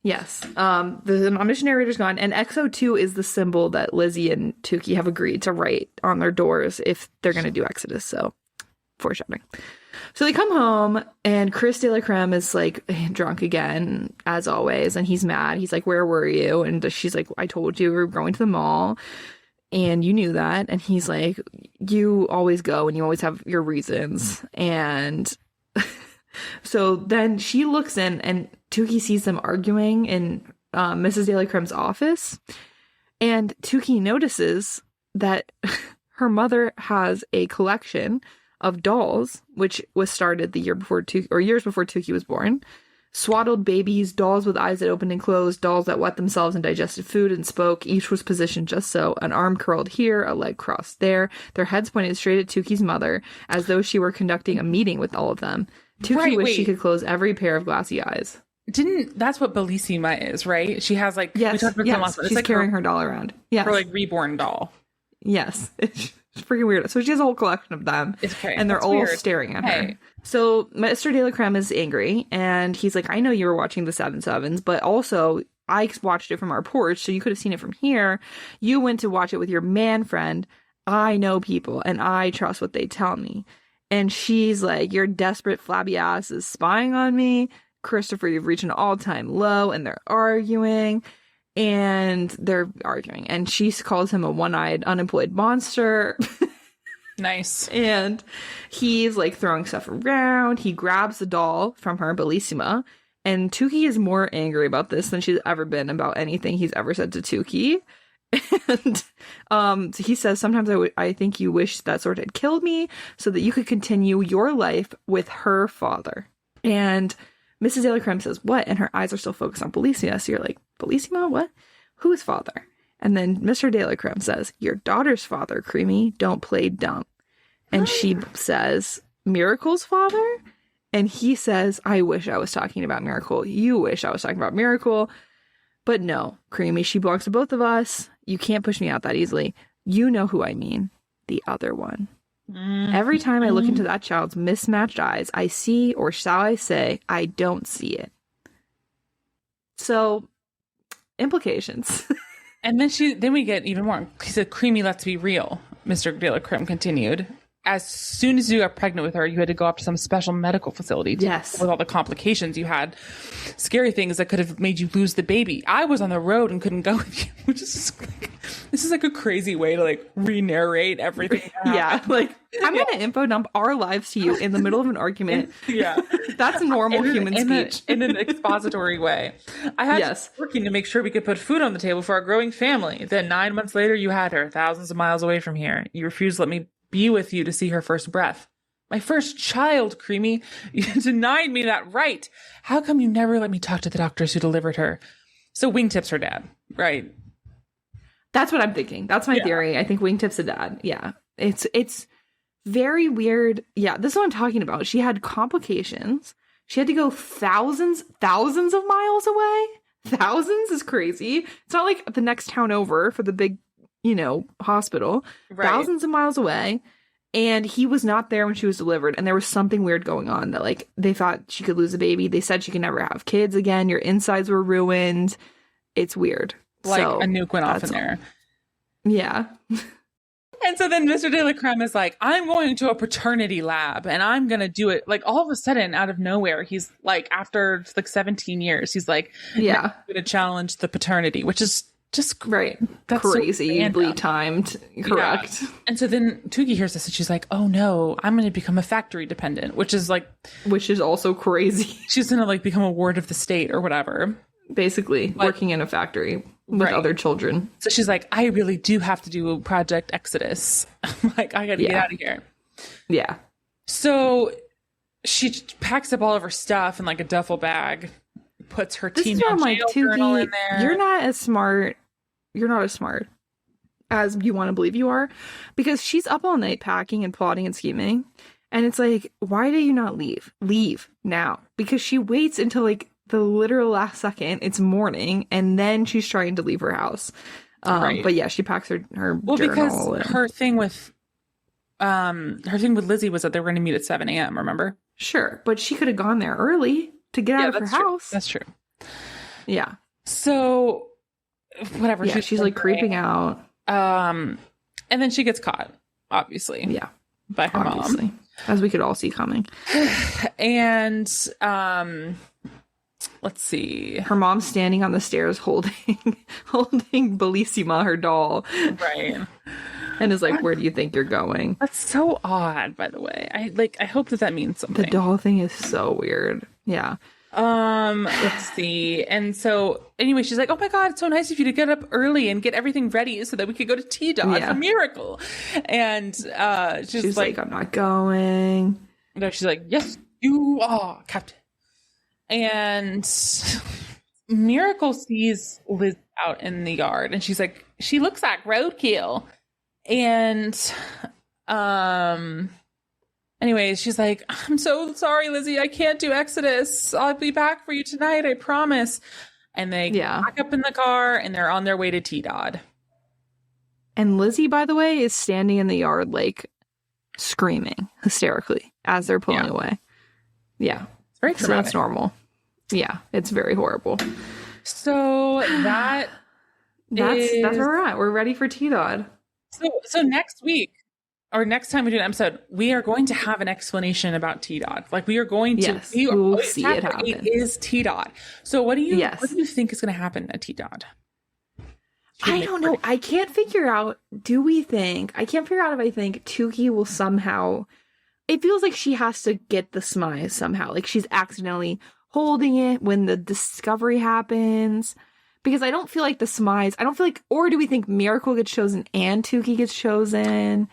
Yes. The omniscient narrator's gone, and X02 is the symbol that Lizzie and Tukey have agreed to write on their doors if they're going to do Exodus. So, foreshadowing. So they come home, and Chris de la Creme is like drunk again, as always, and he's mad. He's like, where were you? And she's like, I told you we were going to the mall, and you knew that. And he's like, you always go, and you always have your reasons. And so then she looks in, and Tukey sees them arguing in Mrs. de la Creme's office, and Tukey notices that her mother has a collection of dolls, which was started the year before years before Tukey was born. Swaddled babies, dolls with eyes that opened and closed, dolls that wet themselves and digested food and spoke. Each was positioned just so. An arm curled here, a leg crossed there. Their heads pointed straight at Tukey's mother, as though she were conducting a meeting with all of them. Tukey wished she could close every pair of glassy eyes. That's what Bellissima is, right? She has like, yes, she's like carrying her doll around. Yeah, her like reborn doll. Yes. It's freaking weird. So she has a whole collection of them, and they're all staring at her. So Mr. de la Creme is angry, and he's like, I know you were watching the 7/7s, but also I watched it from our porch, so you could have seen it from here. You went to watch it with your man friend. I know people, and I trust what they tell me. And she's like, your desperate flabby ass is spying on me. Christopher, you've reached an all-time low, and they're arguing. And she calls him a one-eyed unemployed monster. Nice. And he's like throwing stuff around. He grabs the doll from her, Bellissima. And Tukey is more angry about this than she's ever been about anything he's ever said to Tukey. And he says, sometimes I think you wish that sword had killed me so that you could continue your life with her father. And Mrs. De la Creme says, what? And her eyes are still focused on Bellissima. So you're like, Bellissima, what? Whose father? And then Mr. De la Creme says, your daughter's father, Creamy. Don't play dumb. And she says, Miracle's father? And he says, I wish I was talking about Miracle. You wish I was talking about Miracle. But no, Creamy, she belongs to both of us. You can't push me out that easily. You know who I mean. The other one. Every time I look into that child's mismatched eyes, I see, or shall I say, I don't see it. So, implications. And then we get even more. He said, Creamy, let's be real. Mr. De la Creme continued. As soon as you got pregnant with her, you had to go up to some special medical facility with all the complications you had. Scary things that could have made you lose the baby. I was on the road and couldn't go with you, which is like, this is like a crazy way to like re-narrate everything. Yeah, like I'm going to info dump our lives to you in the middle of an argument. Yeah. That's normal human speech. In an expository way. I had you working to make sure we could put food on the table for our growing family. Then 9 months later, you had her thousands of miles away from here. You refused to let me be with you to see her first breath. My first child, Creamy. You denied me that right. How come you never let me talk to the doctors who delivered her? So Wingtip's her dad, right? That's what I'm thinking. That's my theory. I think Wingtip's a dad. Yeah. It's very weird. Yeah, this is what I'm talking about. She had complications. She had to go thousands of miles away. Thousands is crazy. It's not like the next town over for the big, hospital. Right. Thousands of miles away. And he was not there when she was delivered. And there was something weird going on that, like, they thought she could lose a baby. They said she could never have kids again. Your insides were ruined. It's weird. Like a nuke went off in there. Yeah. And so then Mr. De la Creme is like, I'm going to a paternity lab and I'm going to do it. Like all of a sudden, out of nowhere, he's like, after like 17 years, he's like, I'm going to challenge the paternity, which is just right. That's crazily timed. Correct. Yeah. And so then Tukey hears this and she's like, oh no, I'm going to become a factory dependent, which is also crazy. She's going to like become a ward of the state or whatever. Basically, working in a factory with other children. So she's like, I really do have to do Project Exodus. I'm like, I gotta get out of here. Yeah. So she packs up all of her stuff in like a duffel bag, puts her teen jail journal in there. You're not as smart as you want to believe you are, because she's up all night packing and plotting and scheming. And it's like, why do you not leave? Leave now. Because she waits until like the literal last second. It's morning, and then she's trying to leave her house. But yeah, she packs her journal. Because her thing with Lizzie was that they were going to meet at 7 a.m. Remember? Sure, but she could have gone there early to get out of her house. That's true. Yeah. So whatever. Yeah, she's like creeping out. And then she gets caught, obviously. Yeah, by her mom, as we could all see coming. And let's see. Her mom's standing on the stairs holding Bellissima, her doll. Right. And is like, where do you think you're going? That's so odd, by the way. I hope that means something. The doll thing is so weird. Yeah. Let's see. And so anyway, she's like, oh my God, it's so nice of you to get up early and get everything ready so that we could go to T-Dot. It's a miracle. And she's like, I'm not going. No, she's like, yes, you are, Captain. And Miracle sees Liz out in the yard and she's like, she looks like roadkill. And anyways, she's like, I'm so sorry, Lizzie, I can't do Exodus. I'll be back for you tonight, I promise. And they back up in the car and they're on their way to T-Dod. And Lizzie, by the way, is standing in the yard like screaming hysterically as they're pulling away. Yeah. Very traumatic. So that's normal. Yeah, it's very horrible. So That's where we're at. We're ready for T-Dot. So next week, or next time we do an episode, we are going to have an explanation about T-Dot. Like we are going to we'll see it happen. It is T-Dot. So what do you think is going to happen at T-Dot? I don't know. I can't figure out. I can't figure out if I think Tukey will somehow. It feels like she has to get the smize somehow. Like she's accidentally holding it when the discovery happens. Because I don't feel like the smize. Or do we think Miracle gets chosen and Tukey gets chosen?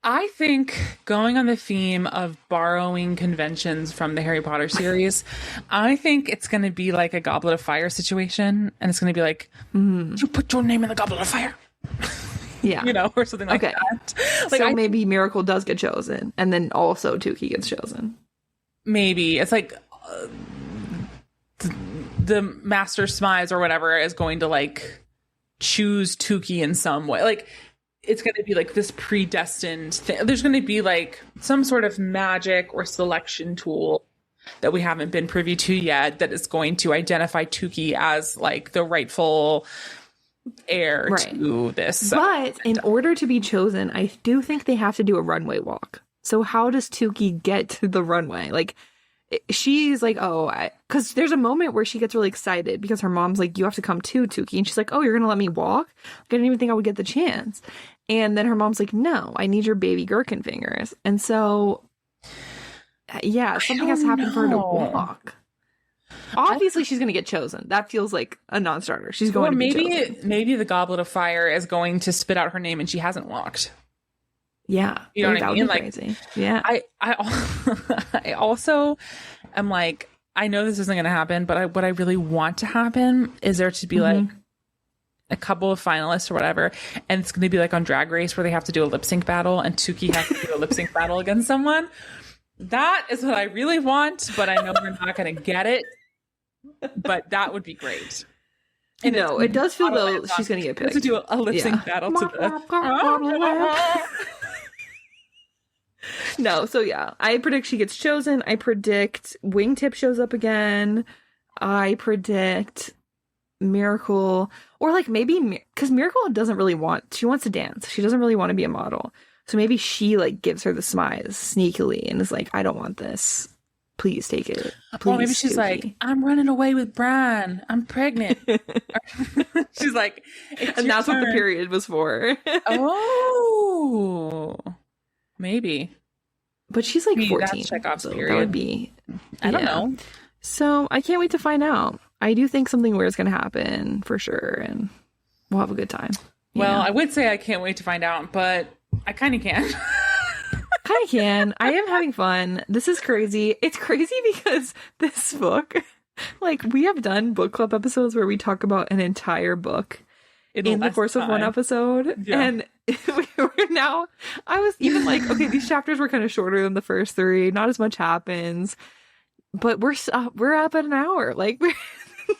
I think going on the theme of borrowing conventions from the Harry Potter series, I think it's going to be like a Goblet of Fire situation. And it's going to be like, you put your name in the Goblet of Fire. Yeah. Or something like that. Like, so maybe Miracle does get chosen. And then also Tukey gets chosen. Maybe. It's like the Master Smize or whatever is going to like choose Tukey in some way. Like, it's going to be like this predestined thing. There's going to be like some sort of magic or selection tool that we haven't been privy to yet that is going to identify Tukey as like the rightful heir to this. But in order to be chosen, I do think they have to do a runway walk. So how does Tukey get to the runway? Like she's like, because there's a moment where she gets really excited because her mom's like, you have to come too, Tukey. And she's like, oh, you're going to let me walk? I didn't even think I would get the chance. And then her mom's like, no, I need your baby gherkin fingers. And so, something has to happen for her to walk. Obviously, she's going to get chosen. That feels like a non-starter. She's going to be chosen. Maybe the Goblet of Fire is going to spit out her name and she hasn't walked. Yeah. You know what I mean? Like, crazy. Yeah. I also am like, I know this isn't going to happen, but what I really want to happen is there to be like a couple of finalists or whatever, and it's going to be like on Drag Race where they have to do a lip sync battle and Tukey has to do a lip sync battle against someone. That is what I really want, but I know we're not going to get it. But that would be great. And no, it does feel though she's going to get picked to do a lip sync battle to the. No, so I predict she gets chosen. I predict Wingtip shows up again. I predict Miracle, or like maybe because Miracle she wants to dance. She doesn't really want to be a model. So maybe she like gives her the smize sneakily and is like, I don't want this. Please take it. Please, or maybe she's Tukey. Like, I'm running away with Bran. I'm pregnant. She's like, and that's what the period was for. Oh, maybe. But she's like 14. That's Chekhov's period. That would be. I don't know. So I can't wait to find out. I do think something weird is going to happen for sure, and we'll have a good time. Well, I would say I can't wait to find out, but I kind of can. I am having fun. This is crazy. It's crazy because this book, like we have done book club episodes where we talk about an entire book in the course of one episode. Yeah. And I was even like, okay, these chapters were kind of shorter than the first three. Not as much happens. But we're up at an hour. Like,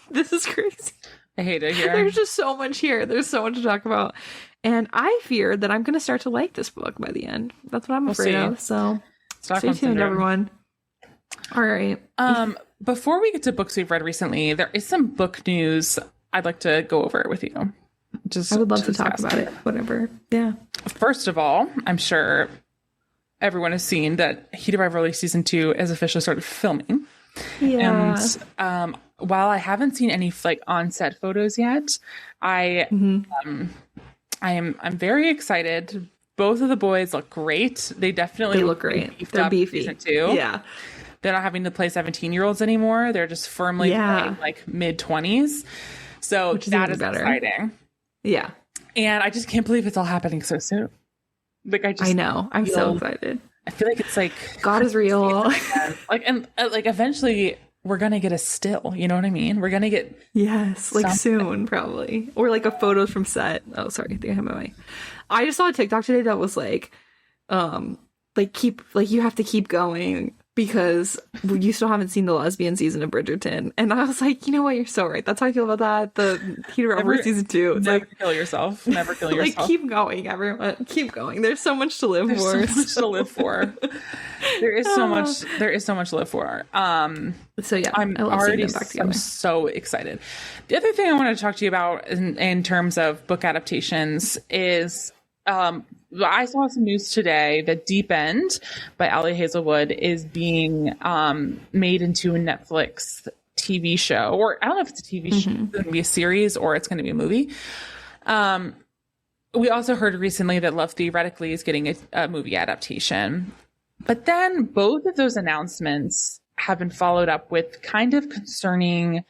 this is crazy. I hate it here. There's just so much here. There's so much to talk about. And I fear that I'm going to start to like this book by the end. That's what I'm afraid of. So stay tuned, everyone. All right. Before we get to books we've read recently, there is some book news I'd like to go over with you. I would love to talk about it. Whatever. Yeah. First of all, I'm sure everyone has seen that Heat of Rivalry Season 2 is officially started filming. Yeah. And while I haven't seen any like on-set photos yet, I'm very excited. Both of the boys look great. They definitely look great. They're beefy. Season 2. Yeah. They're not having to play 17-year-olds anymore. They're just firmly playing like mid-20s. So that is exciting. Yeah. And I just can't believe it's all happening so soon. Like I know. I'm so excited. I feel like it's like God is real. Like eventually we're gonna get a still. You know what I mean? We're gonna get like soon probably, or like a photos from set. Oh, sorry, I think I have my way. I just saw a TikTok today that was like, you have to keep going. because you still haven't seen the lesbian season of Bridgerton. And I was like, you know what? You're so right. That's how I feel about that. The Peter Elmer season 2. It's never kill yourself. Never kill yourself. Like, keep going, everyone. Keep going. There's so much to live for. So much to live for. There is so much. There is so much to live for. So yeah, I'm so excited. The other thing I want to talk to you about in terms of book adaptations is I saw some news today that Deep End by Ali Hazelwood is being made into a Netflix TV show, or I don't know if it's a TV show, it's going to be a series or it's going to be a movie. We also heard recently that Love Theoretically is getting a movie adaptation. But then both of those announcements have been followed up with kind of concerning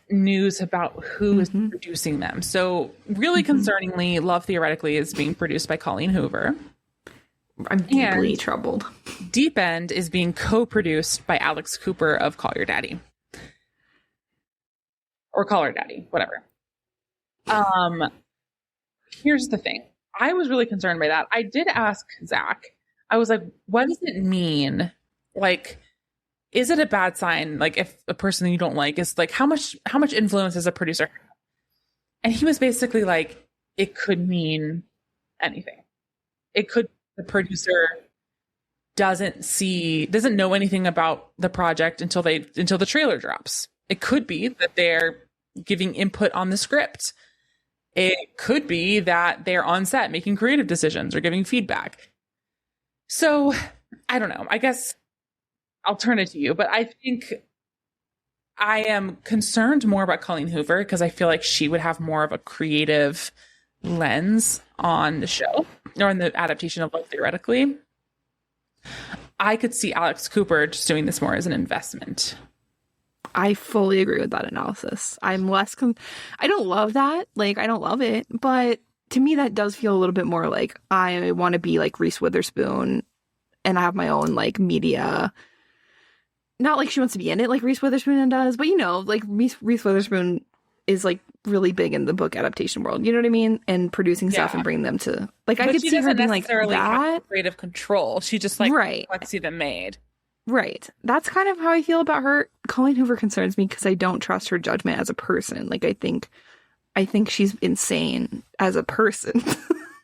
news about who is producing them. So really concerningly, Love Theoretically is being produced by Colleen Hoover. I'm deeply troubled. Deep End is being co-produced by Alex Cooper of Call Your Daddy. Or Call Her Daddy, whatever. Here's the thing. I was really concerned by that. I did ask Zach, I was like, what does it mean? Like, is it a bad sign? Like, if a person you don't like is like, how much influence is a producer? And he was basically like, it could mean anything. It could, the producer doesn't know anything about the project until the trailer drops. It could be that they're giving input on the script. It could be that they're on set making creative decisions or giving feedback. So I don't know. I guess I'll turn it to you, but I think I am concerned more about Colleen Hoover because I feel like she would have more of a creative lens on the show or in the adaptation of Love Theoretically. I could see Alex Cooper just doing this more as an investment. I fully agree with that analysis. I'm less I don't love that. Like, I don't love it, but to me that does feel a little bit more like I want to be like Reese Witherspoon and I have my own like media. Not like she wants to be in it like Reese Witherspoon does, but you know, like Reese Witherspoon is like really big in the book adaptation world. You know what I mean? And producing stuff and bringing them to like, I could see her being like that. Have creative control. She just like, right. Let's see them made. Right. That's kind of how I feel about her. Colleen Hoover concerns me because I don't trust her judgment as a person. Like, I think she's insane as a person.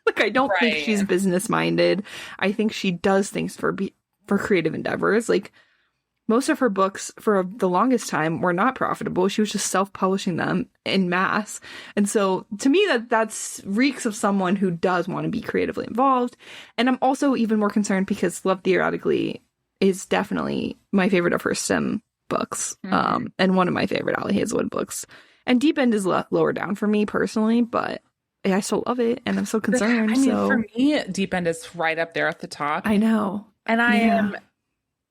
Like, I don't think she's business minded. I think she does things for creative endeavors. Like, most of her books for the longest time were not profitable. She was just self-publishing them en masse. And so to me, that's reeks of someone who does want to be creatively involved. And I'm also even more concerned because Love Theoretically is definitely my favorite of her STEM books, and one of my favorite Ali Hazelwood books. And Deep End is lower down for me personally, but I still love it, and I'm so concerned. I mean, for me, Deep End is right up there at the top. I know, and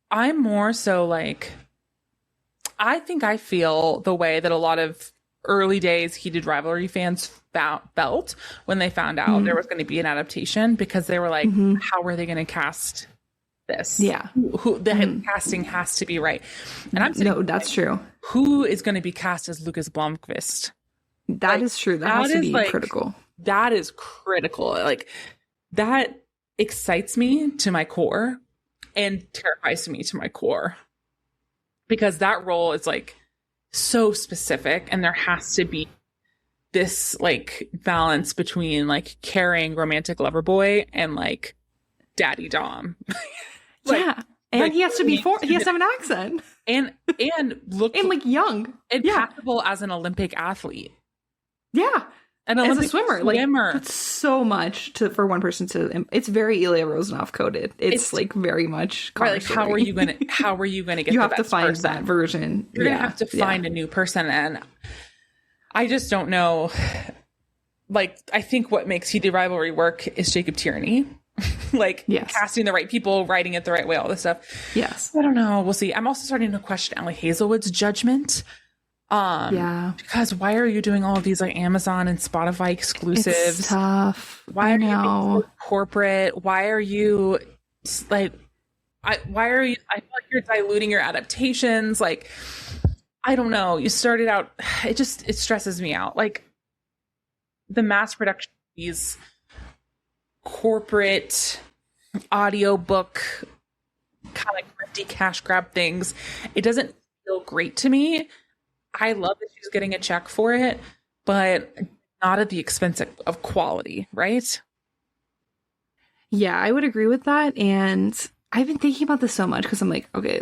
I'm more so like, I think I feel the way that a lot of early days Heated Rivalry fans felt when they found out there was going to be an adaptation, because they were like, how are they going to cast this? Yeah. The casting has to be right. And I'm saying, no, that's true. Who is going to be cast as Lucas Blomkvist? That is true. That has to be critical. That is critical. Like, that excites me to my core and terrifies me to my core, because that role is like so specific, and there has to be this like balance between like caring romantic lover boy and like daddy dom. Like, yeah, and like, he has to be he has to have an accent and look and like young and passable as an Olympic athlete. Yeah, and as a swimmer. Like, that's so much for one person to. It's very Ilya Rozanov coded. It's like very much right. Like, how are you gonna get? You have to find that version. You're gonna have to find a new person, and I just don't know. Like, I think what makes Heated Rivalry work is Jacob Tierney. Like, casting the right people, writing it the right way, all this stuff. Yes. I don't know. We'll see. I'm also starting to question Ali Hazelwood's judgment. Because why are you doing all of these like Amazon and Spotify exclusives? It's tough. Why are you being so corporate? Why are you like? Why are you? I feel like you're diluting your adaptations. Like, I don't know. You started out. It stresses me out. Like, the mass production of these corporate audiobook kind of grifty cash grab things, it doesn't feel great to me. I love that she's getting a check for it, but not at the expense of quality, right? Yeah, I would agree with that. And I've been thinking about this so much because I'm like, okay,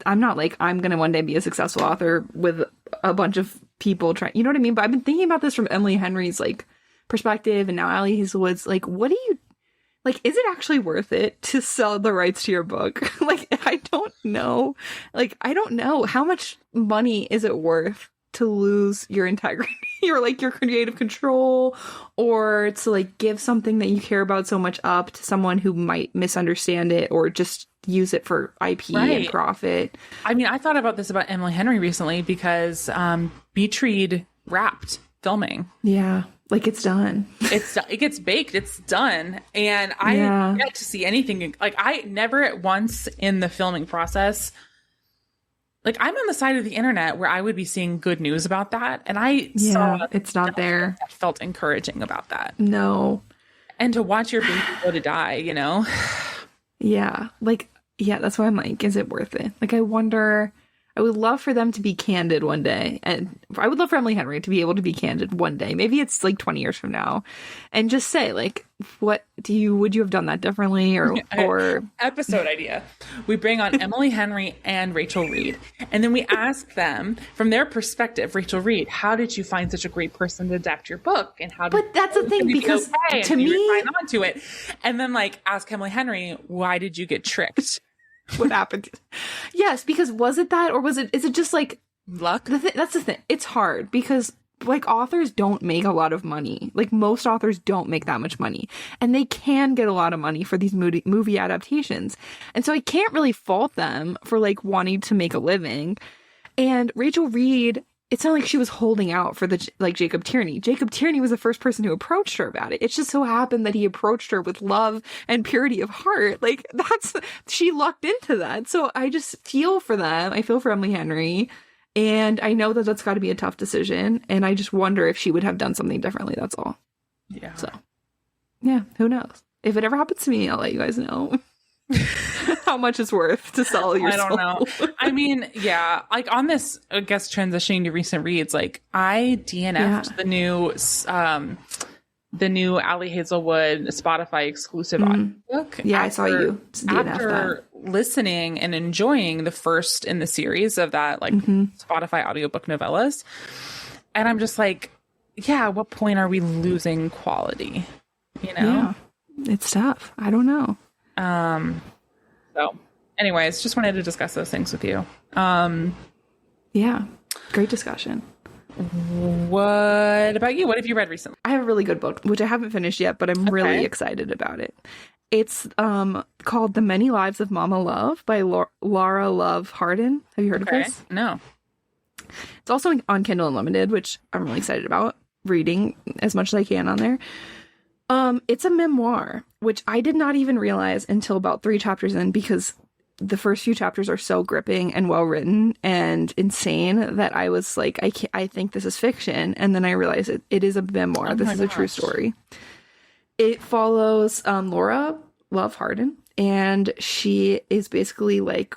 I'm not like, I'm going to one day be a successful author with a bunch of people trying, you know what I mean? But I've been thinking about this from Emily Henry's like perspective, and now Allie Hazelwood's like, what do you, like, is it actually worth it to sell the rights to your book? Like, I don't know. Like, I don't know. How much money is it worth to lose your integrity or like your creative control, or to like give something that you care about so much up to someone who might misunderstand it or just use it for IP and profit? I mean, I thought about this about Emily Henry recently because Beach Read wrapped filming. Yeah. Like, it's done. It gets baked. It's done. And I didn't get to see anything. Like, I never at once in the filming process, like, I'm on the side of the internet where I would be seeing good news about that. And I saw it's not there. I felt encouraging about that. No. And to watch your baby go to die, you know? Yeah. Like, yeah, that's why I'm like, is it worth it? Like, I wonder, I would love for them to be candid one day. And I would love for Emily Henry to be able to be candid one day. Maybe it's like 20 years from now. And just say, like, would you have done that differently? Or episode idea. We bring on Emily Henry and Rachel Reed. And then we ask them from their perspective, Rachel Reed, how did you find such a great person to adapt your book? And how did But that's the thing, because to me, sign on to it. And then like ask Emily Henry, why did you get tricked? What happened? Yes, because was it that, or is it just like luck? That's the thing. It's hard because like authors don't make a lot of money. Like most authors don't make that much money, and they can get a lot of money for these movie adaptations. And so I can't really fault them for like wanting to make a living. And Rachel Reed, it's not like she was holding out for Jacob Tierney. Jacob Tierney was the first person who approached her about it. It just so happened that he approached her with love and purity of heart. Like she lucked into that. So I just feel for them. I feel for Emily Henry. And I know that that's got to be a tough decision. And I just wonder if she would have done something differently. That's all. Yeah. So, yeah, who knows? If it ever happens to me, I'll let you guys know how much it's worth to sell your soul. I don't know. I mean, yeah, like on this, I guess, transitioning to recent reads, like I DNF'd the new Allie Hazelwood Spotify exclusive audiobook. Yeah, I saw you DNF after listening and enjoying the first in the series of that like Spotify audiobook novellas. And I'm just like, yeah, at what point are we losing quality? You know? Yeah, it's tough. I don't know. So anyways, just wanted to discuss those things with you. Yeah, great discussion. What about you? What have you read recently? I have a really good book, which I haven't finished yet, but I'm really excited about it. It's called The Many Lives of Mama Love by Laura Love Hardin. Have you heard of this? No. It's also on Kindle Unlimited, which I'm really excited about reading as much as I can on there. It's a memoir, which I did not even realize until about 3 chapters in, because the first few chapters are so gripping and well written and insane that I was like, I think this is fiction. And then I realized it is a memoir. This is a true story. It follows Laura Love Hardin, and she is basically like,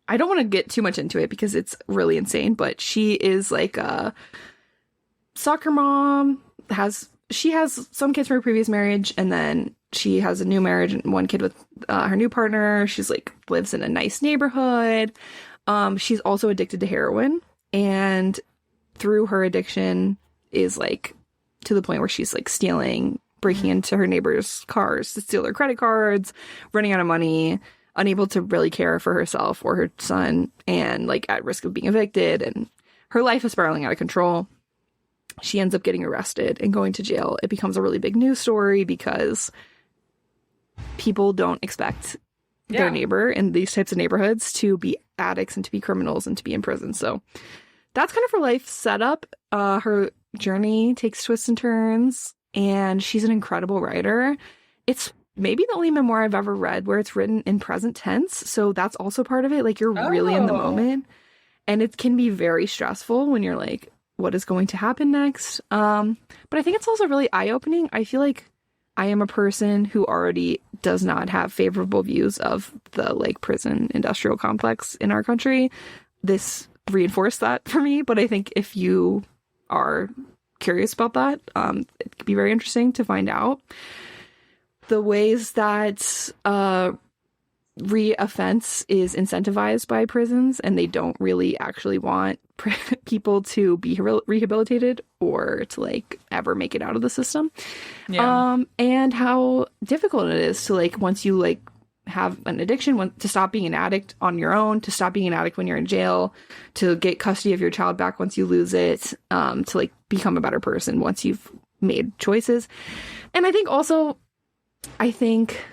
I don't want to get too much into it because it's really insane, but she is like a soccer mom, she has some kids from her previous marriage, and then she has a new marriage and one kid with her new partner. She's like lives in a nice neighborhood. She's also addicted to heroin, and through her addiction is like to the point where she's like stealing, breaking into her neighbors' cars to steal their credit cards, running out of money, unable to really care for herself or her son, and like at risk of being evicted, and her life is spiraling out of control. She ends up getting arrested and going to jail. It becomes a really big news story because people don't expect their neighbor in these types of neighborhoods to be addicts and to be criminals and to be in prison. So that's kind of her life setup. Her journey takes twists and turns, and she's an incredible writer. It's maybe the only memoir I've ever read where it's written in present tense. So that's also part of it. Like, you're really in the moment, and it can be very stressful when you're like, what is going to happen next? But I think it's also really eye-opening. I feel like I am a person who already does not have favorable views of the like prison industrial complex in our country. This reinforced that for me, but I think if you are curious about that, it could be very interesting to find out the ways that re-offense is incentivized by prisons, and they don't really actually want people to be rehabilitated or to like ever make it out of the system. And how difficult it is to like, once you like have an addiction, to stop being an addict on your own, to stop being an addict when you're in jail, to get custody of your child back once you lose it, to like become a better person once you've made choices. And I think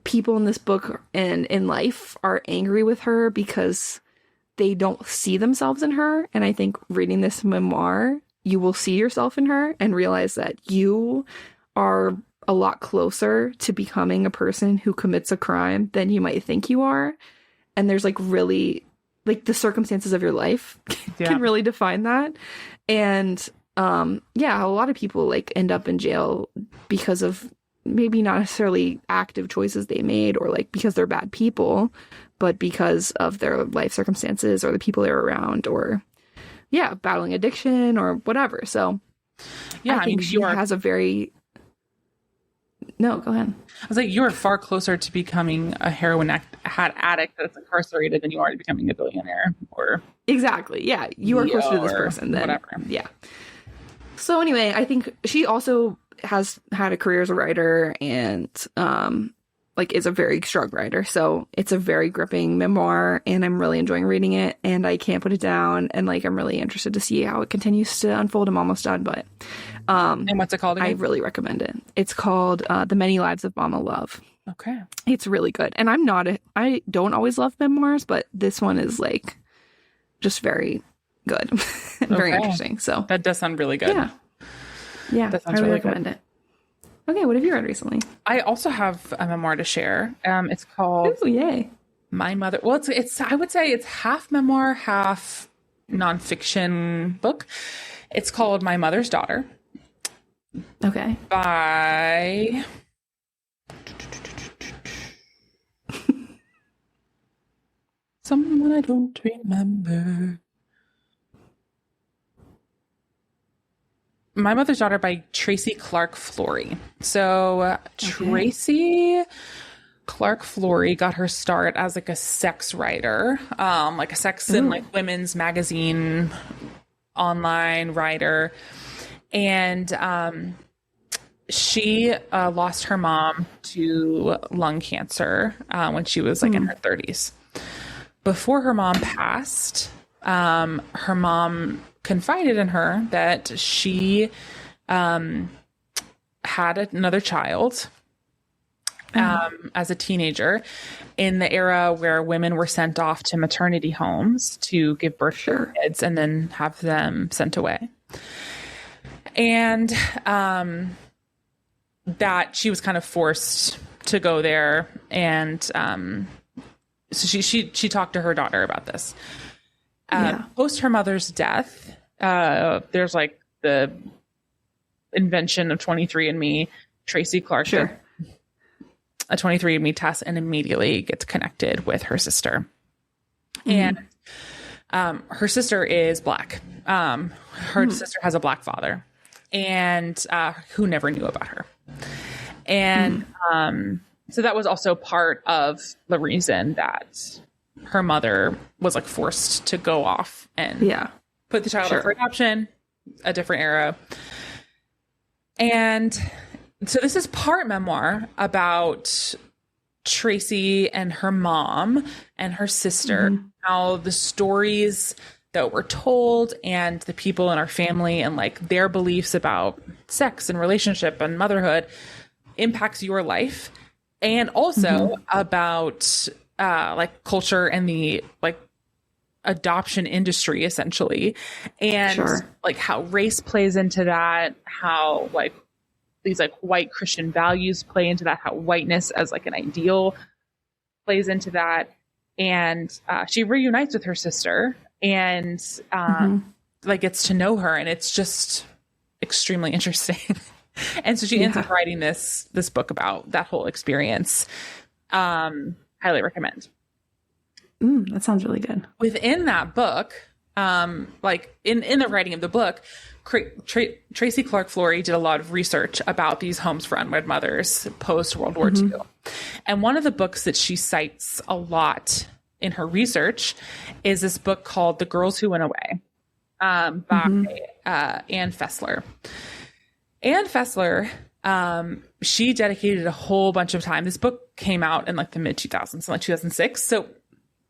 people in this book and in life are angry with her because they don't see themselves in her. And I think reading this memoir, you will see yourself in her and realize that you are a lot closer to becoming a person who commits a crime than you might think you are. And there's like really like the circumstances of your life can really define that. And a lot of people like end up in jail because of maybe not necessarily active choices they made or like because they're bad people, but because of their life circumstances or the people they're around or battling addiction or whatever. So I think she has a very... No, go ahead. I was like, you are far closer to becoming a heroin addict that's incarcerated than you are to becoming a billionaire or... Exactly. Yeah. You are closer to this person than... Whatever. Yeah. So anyway, I think she also has had a career as a writer and is a very strong writer. So it's a very gripping memoir and I'm really enjoying reading it and I can't put it down. And like, I'm really interested to see how it continues to unfold. I'm almost done, but and what's it called again? I really recommend it. It's called The Many Lives of Mama Love. Okay. It's really good. And I don't always love memoirs, but this one is like just very good and very interesting. So that does sound really good. Yeah, I really recommend it. Okay, what have you read recently? I also have a memoir to share. It's called My Mother. Well, it's I would say it's half memoir, half nonfiction book. It's called My Mother's Daughter. Okay. By someone I don't remember. My Mother's Daughter by Tracy Clark Flory. So Tracy Clark Flory got her start as like a sex writer, like a sex and like women's magazine online writer. And she lost her mom to lung cancer when she was like in her 30s. Before her mom passed, her mom confided in her that she had another child as a teenager in the era where women were sent off to maternity homes to give birth to their kids and then have them sent away. And that she was kind of forced to go there. And so she talked to her daughter about this. Post her mother's death, there's like the invention of 23andMe. Tracy Clark did a 23andMe test and immediately gets connected with her sister. And her sister is Black. Her sister has a Black father and who never knew about her. And so that was also part of the reason that her mother was like forced to go off and put the child up for adoption, a different era. And so this is part memoir about Tracy and her mom and her sister, how the stories that were told and the people in our family and like their beliefs about sex and relationship and motherhood impacts your life. And also about like culture and the like adoption industry essentially. And like how race plays into that, how like these like white Christian values play into that, how whiteness as like an ideal plays into that. And she reunites with her sister and like gets to know her. And it's just extremely interesting. And so she ends up writing this book about that whole experience. Highly recommend. That sounds really good. Within that book, like in the writing of the book, Tracy Clark Flory did a lot of research about these homes for unwed mothers post World War II. And one of the books that she cites a lot in her research is this book called The Girls Who Went Away, by Anne Fessler. Anne Fessler, she dedicated a whole bunch of time. This book came out in like the mid 2000s, like 2006. So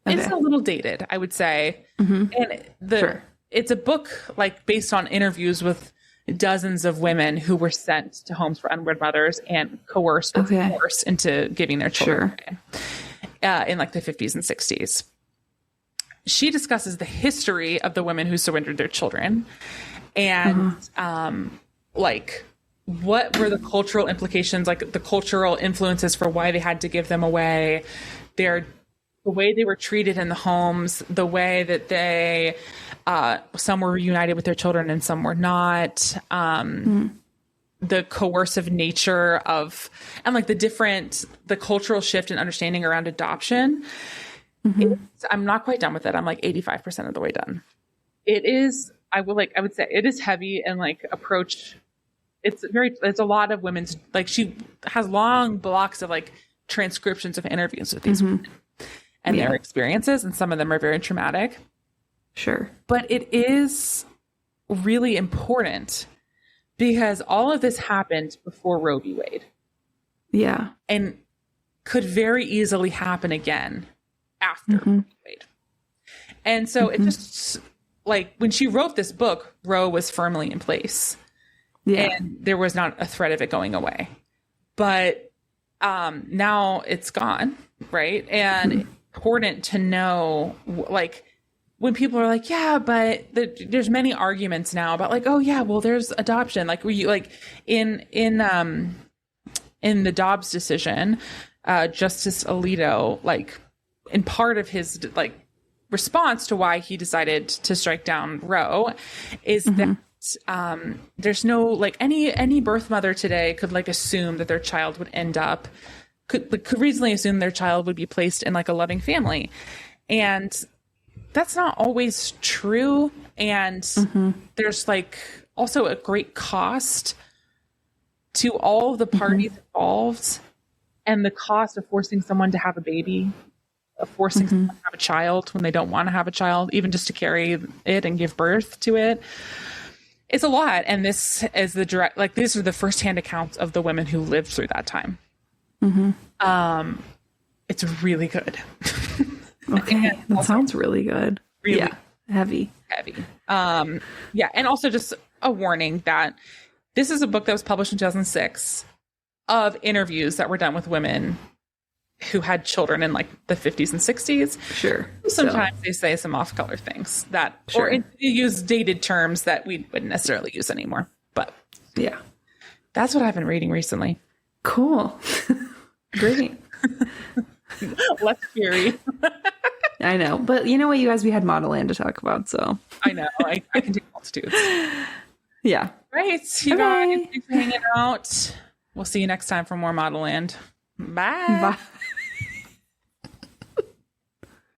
it's a little dated, I would say. And it's a book like based on interviews with dozens of women who were sent to homes for unwed mothers and coerced into giving their children away, in like the 50s and 60s. She discusses the history of the women who surrendered their children and like what were the cultural implications, like the cultural influences for why they had to give them away, the way they were treated in the homes, the way that they some were reunited with their children and some were not, the coercive nature of, and like the cultural shift and understanding around adoption. I'm not quite done with it. I'm like 85% of the way done. It is, I would say it is heavy and like it's a lot of women's, like she has long blocks of like transcriptions of interviews with these women and their experiences. And some of them are very traumatic. Sure. But it is really important because all of this happened before Roe v. Wade. Yeah. And could very easily happen again after Roe v. Wade. And so it just, like, when she wrote this book, Roe was firmly in place. Yeah. And there was not a threat of it going away. But now it's gone, right? And it's important to know, like, when people are like, yeah, but there's many arguments now about like, oh yeah, well there's adoption. Like in the Dobbs decision, Justice Alito, like in part of his like response to why he decided to strike down Roe is that there's no like any birth mother today could like assume that their child would end up could reasonably assume their child would be placed in like a loving family. And that's not always true. And there's like also a great cost to all of the parties involved, and the cost of forcing someone to have a baby, of forcing someone to have a child when they don't want to have a child, even just to carry it and give birth to it. It's a lot. And this is these are the firsthand accounts of the women who lived through that time. It's really good. Okay. That sounds really good. Really heavy. Yeah. And also just a warning that this is a book that was published in 2006 of interviews that were done with women who had children in like the 50s and 60s. Sure. Sometimes they say some off-color things that, or use dated terms that we wouldn't necessarily use anymore. But yeah, that's what I've been reading recently. Cool. Great. Less scary. I know. But you know what, you guys, we had Modelland to talk about, so. I know. I can take multitudes. Yeah. Right. You guys, thanks for hanging out. We'll see you next time for more Modelland. Bye. Bye.